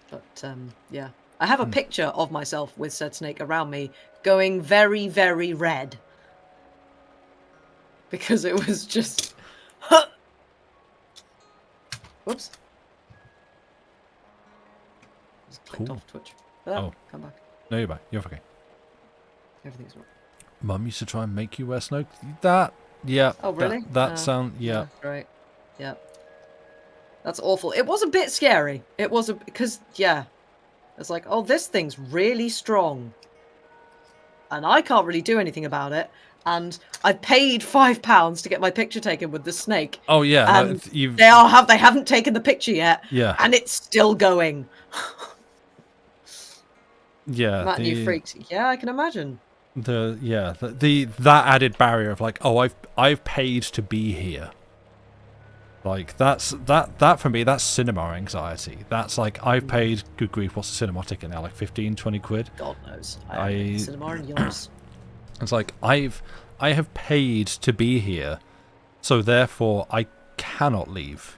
But, yeah. I have a picture of myself with said snake around me going very, very red. Because it was just... Whoops. Just clicked off Twitch. Oh. Come back. No, you're back. You're okay. Everything's right. Mum used to try and make you wear snow. Yeah. Oh, really? That sound, yeah. Right. Yeah. That's awful. It was a bit scary. It was because, yeah. It's like, oh, this thing's really strong. And I can't really do anything about it. And I paid £5 to get my picture taken with the snake. Oh, yeah. And they haven't taken the picture yet. Yeah. And it's still going. Yeah. Matt, you freaked. Yeah, I can imagine. That added barrier of like, oh, I've paid to be here. Like, that for me, that's cinema anxiety. That's like, I've paid, good grief, what's the cinema ticket now? Like 15, 20 quid? God knows. I cinema and yours. It's like, I have paid to be here, so therefore I cannot leave.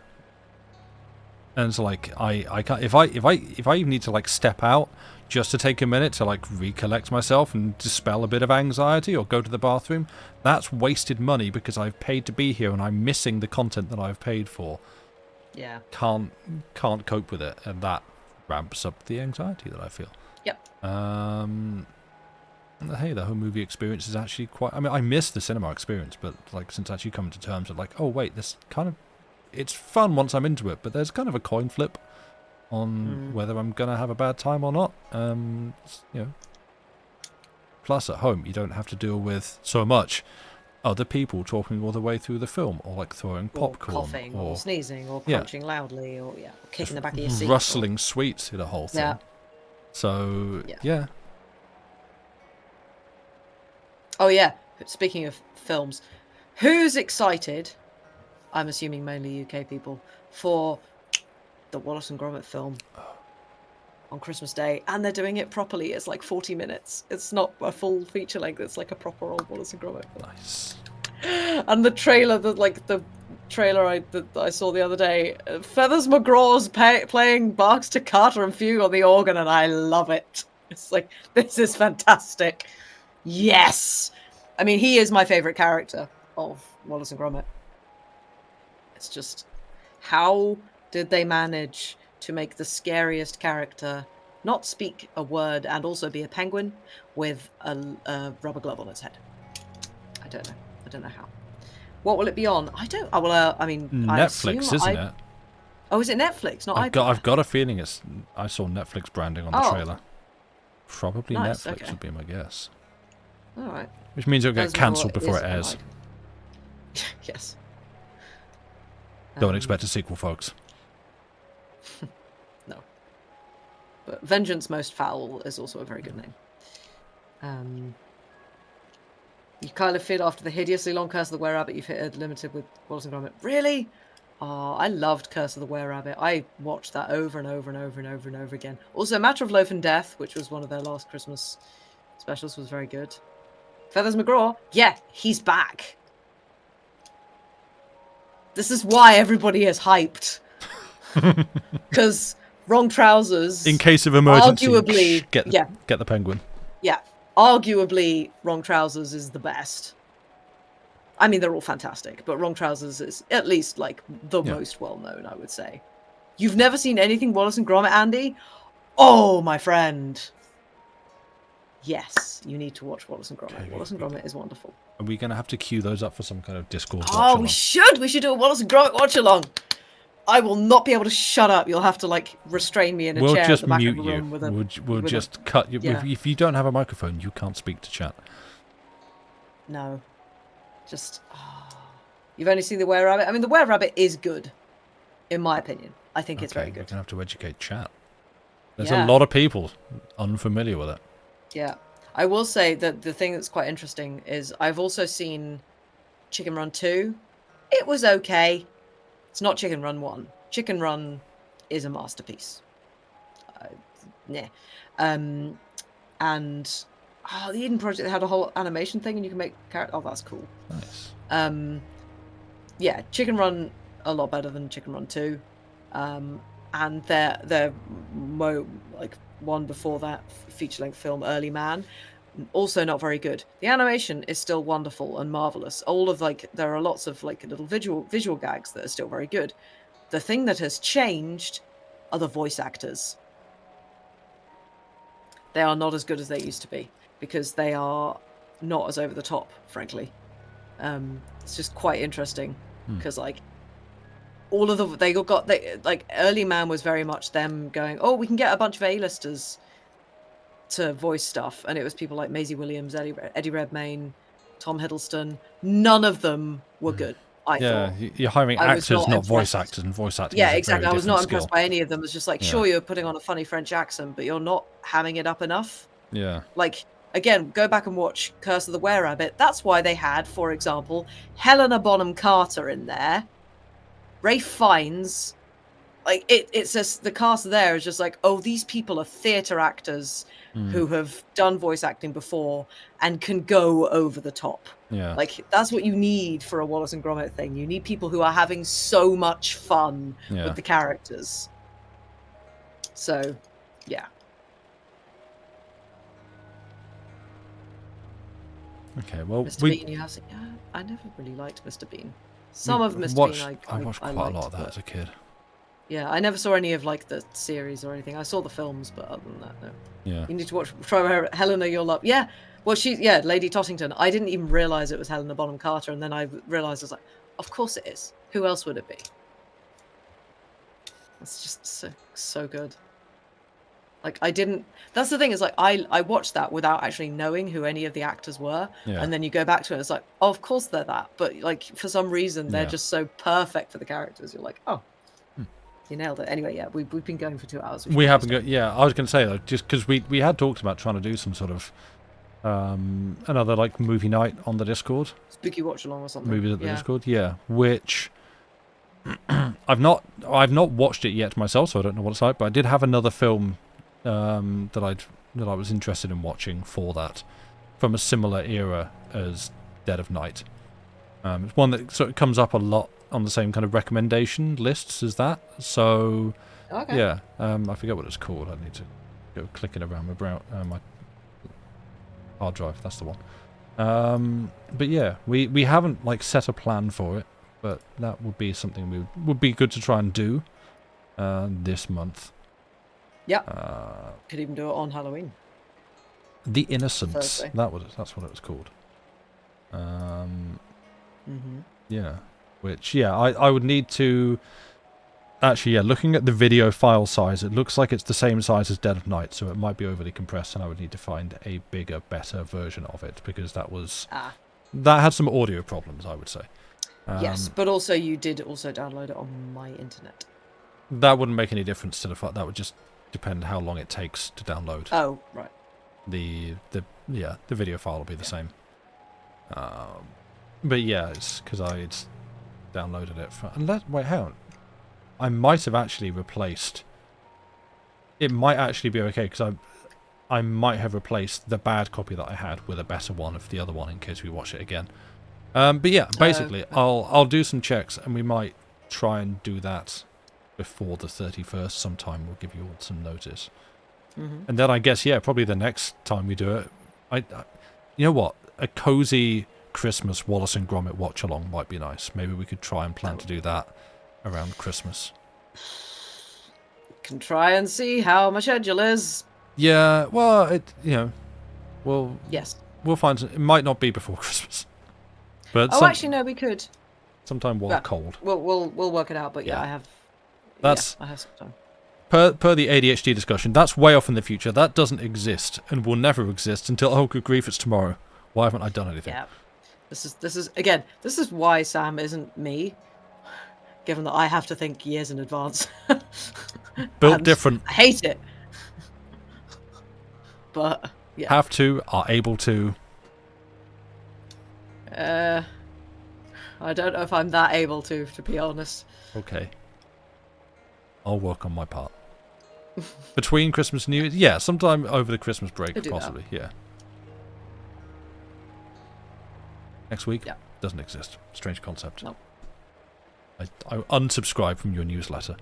And it's like, I can't, if I even need to like step out just to take a minute to like recollect myself and dispel a bit of anxiety or go to the bathroom, that's wasted money because I've paid to be here and I'm missing the content that I've paid for. Yeah. Can't cope with it, and that ramps up the anxiety that I feel. Yep. Hey, the home movie experience is actually quite... I mean, I miss the cinema experience, but like since actually coming to terms with like, oh wait, this kind of it's fun once I'm into it, but there's kind of a coin flip on whether I'm gonna have a bad time or not. You know. Plus, at home, you don't have to deal with so much other people talking all the way through the film, or like throwing popcorn, coughing, or sneezing, or crunching loudly, or or kicking the back of your seat, rustling sweets through the whole thing. Yeah. So yeah. Oh yeah. Speaking of films, who's excited? I'm assuming mainly UK people for the Wallace and Gromit film on Christmas Day, and they're doing it properly. It's like 40 minutes. It's not a full feature length. It's like a proper old Wallace and Gromit film. Nice. And the trailer, the trailer that I saw the other day, Feathers McGraw's playing Barks to Carter and Fugue on the organ, and I love it. It's like, this is fantastic. Yes! I mean, he is my favourite character of Wallace and Gromit. It's just, how did they manage to make the scariest character not speak a word and also be a penguin with a rubber glove on its head? I don't know. I don't know how. What will it be on? I don't. I mean, Netflix, isn't it? Oh, is it Netflix? Not I've got a feeling it's. I saw Netflix branding on the trailer. Probably nice, Netflix would be my guess. All right. Which means it'll get cancelled before it airs. Yes. Don't expect a sequel, folks. No. But Vengeance Most Foul is also a very good name. You kind of feel after the hideously long Curse of the Were-Rabbit, you've hit a limited with Wallace and Gromit. Really? Oh, I loved Curse of the Were-Rabbit. I watched that over and over and over and over and over again. Also, Matter of Loaf and Death, which was one of their last Christmas specials, was very good. Feathers McGraw, yeah, he's back. This is why everybody is hyped. Because Wrong Trousers... In case of emergency, arguably, get the penguin. Yeah. Arguably, Wrong Trousers is the best. I mean, they're all fantastic, but Wrong Trousers is at least, like, the most well-known, I would say. You've never seen anything Wallace and Gromit, Andy? Oh, my friend. Yes, you need to watch Wallace and Gromit. Okay, Wallace and Gromit is wonderful. Are we going to have to queue those up for some kind of Discord watch-along? We should! We should do a Wallace and Gromit watch-along! I will not be able to shut up. You'll have to, like, restrain me in a chair at the back of the room. We'll just cut you. Yeah. If you don't have a microphone, you can't speak to chat. No. Just... Oh. You've only seen the Were-Rabbit? I mean, the Were-Rabbit is good, in my opinion. I think it's very good. We're going to have to educate chat. There's a lot of people unfamiliar with it. Yeah. I will say that the thing that's quite interesting is I've also seen Chicken Run 2. It was okay. It's not Chicken Run 1. Chicken Run is a masterpiece. And the Eden Project, they had a whole animation thing and you can make characters. Oh, that's cool. Nice. Yeah, Chicken Run a lot better than Chicken Run 2. And their like one before that feature-length film, Early Man, also not very good. The animation is still wonderful and marvelous. All of there are lots of little visual gags that are still very good. The thing that has changed are the voice actors. They are not as good as they used to be because they are not as over the top, frankly. It's just quite interesting because all of Early Man was very much them going, oh, we can get a bunch of A-listers to voice stuff, and it was people like Maisie Williams, Eddie Redmayne, Tom Hiddleston. None of them were good. I thought. You're hiring actors, not voice actors, and voice acting. Yeah, exactly. I was not impressed by any of them. It was just sure, you're putting on a funny French accent, but you're not hamming it up enough. Yeah. Again, go back and watch Curse of the Were-Rabbit. That's why they had, for example, Helena Bonham Carter in there. Ralph Fiennes. It's just the cast there is just oh, these people are theatre actors who have done voice acting before and can go over the top. Yeah. That's what you need for a Wallace and Gromit thing. You need people who are having so much fun with the characters. So, yeah. Okay, well, Mr. Bean, you have seen, I never really liked Mr. Bean. Some of Mr. Bean I watched quite a lot of that as a kid. Yeah, I never saw any of the series or anything. I saw the films, but other than that, no. Yeah. You need to try Helena, Your Love. Yeah, well, Lady Tottington. I didn't even realise it was Helena Bonham Carter, and then I realised, I was of course it is. Who else would it be? It's just so good. Like, I didn't... That's the thing, is like, I watched that without actually knowing who any of the actors were. Yeah. And then you go back to it, it's like, oh, of course they're that. But, like, for some reason, they're just so perfect for the characters. You're like, oh, you nailed it. Anyway, yeah, we've been going for 2 hours. We haven't got... Yeah, I was going to say, though, just because we had talked about trying to do some sort of another, like, movie night on the Discord. Spooky watch-along or something. Movies at the Discord, yeah. Which... I've not watched it yet myself, so I don't know what it's like, but I did have another film that I was interested in watching for that, from a similar era as Dead of Night. It's one that sort of comes up a lot on the same kind of recommendation lists as that. So, yeah, I forget what it's called. I need to go clicking around my hard drive. That's the one. But yeah, we haven't like set a plan for it, but that would be something would be good to try and do this month. Yeah. Could even do it on Halloween. The Innocents. Thursday. That's what it was called. Yeah. Which, yeah, I would need to... Actually, yeah, looking at the video file size, it looks like it's the same size as Dead of Night, so it might be overly compressed, and I would need to find a bigger, better version of it, because that was... That had some audio problems, I would say. Yes, but also you did also download it on my internet. That wouldn't make any difference to the fact. That would just depend how long it takes to download. Oh, right. The video file will be the same. But yeah, it's because I'd downloaded it from... Wait, hang on. I might have actually replaced... It might actually be okay, because I might have replaced the bad copy that I had with a better one of the other one in case we watch it again. But yeah, basically, I'll do some checks, and we might try and do that before the 31st sometime. We'll give you all some notice. And then I guess, yeah, probably the next time we do it, you know what? A cozy Christmas Wallace and Gromit watch-along might be nice. Maybe we could try and plan to do that around Christmas. Can try and see how my schedule is. Yeah, well, we'll find it might not be before Christmas. But actually, no, we could. Sometime while cold. We'll work it out, but yeah, I have... I have some time. Per the ADHD discussion, that's way off in the future. That doesn't exist and will never exist until, oh, good grief, it's tomorrow. Why haven't I done anything? Yeah. This is why Sam isn't me, given that I have to think years in advance. Built different. I hate it. But, yeah. Have to, are able to. I don't know if I'm that able to be honest. Okay. I'll work on my part. Between Christmas and New Year's? Yeah, sometime over the Christmas break, possibly. Yeah. Next week? Yeah. Doesn't exist. Strange concept. No. I unsubscribe from your newsletter.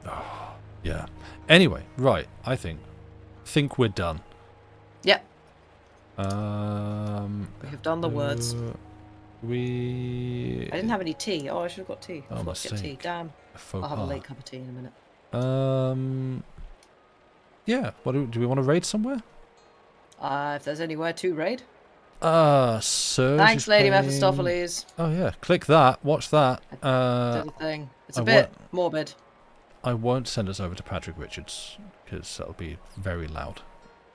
Oh, yeah. Anyway, right. I think we're done. Yep. We have done the words. I didn't have any tea. Oh, I should have got tea. I forgot to get tea. Damn. I'll have a late cup of tea in a minute. Yeah. What do we want to raid somewhere? If there's anywhere to raid. Surge. Thanks, Lady Mephistopheles. Oh yeah, click that. Watch that. Did a thing. It's a bit morbid. I won't send us over to Patrick Richards because that'll be very loud.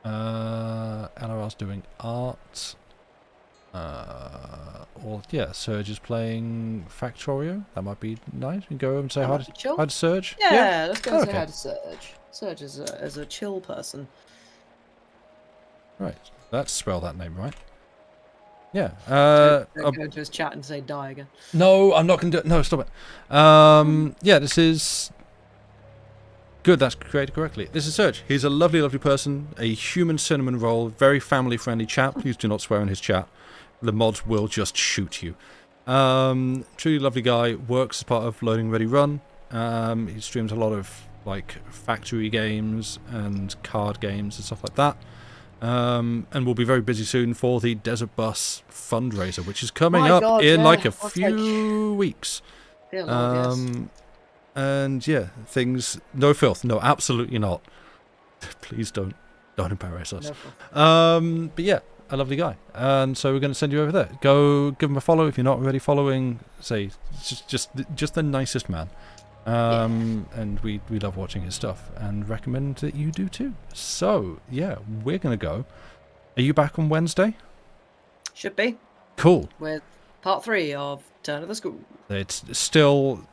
LRL's doing art. Surge is playing Factorio. That might be nice. We can go over and say hi to Surge. Yeah, let's go and say hi to Surge. Surge is a chill person. Right, let's spell that name right. Yeah. Don't go into his chat and say die again. No, I'm not going to do it. No, stop it. Yeah, this is... Good, that's created correctly. This is Serge. He's a lovely, lovely person, a human cinnamon roll, very family-friendly chap. Please do not swear in his chat. The mods will just shoot you. Truly lovely guy, works as part of Loading Ready Run. He streams a lot of like factory games and card games and stuff like that. And we'll be very busy soon for the Desert Bus fundraiser, which is coming up in like a few weeks. And yeah, things, no filth, no, absolutely not. Please don't embarrass us. But yeah, a lovely guy. And so we're going to send you over there. Go give him a follow if you're not already following. Say, just the nicest man. And we love watching his stuff and recommend that you do too. So, yeah, we're going to go. Are you back on Wednesday? Should be. Cool. With part 3 of Turn of the School. It's still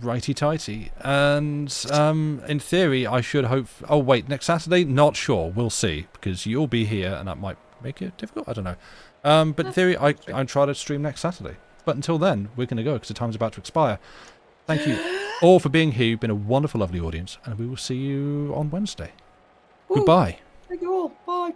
righty-tighty. And in theory, I should hope... Oh, wait, next Saturday? Not sure. We'll see. Because you'll be here and that might make it difficult. I don't know. But in theory, I try to stream next Saturday. But until then, we're going to go because the time's about to expire. Thank you all for being here. You've been a wonderful, lovely audience. And we will see you on Wednesday. Woo. Goodbye. Thank you all. Bye.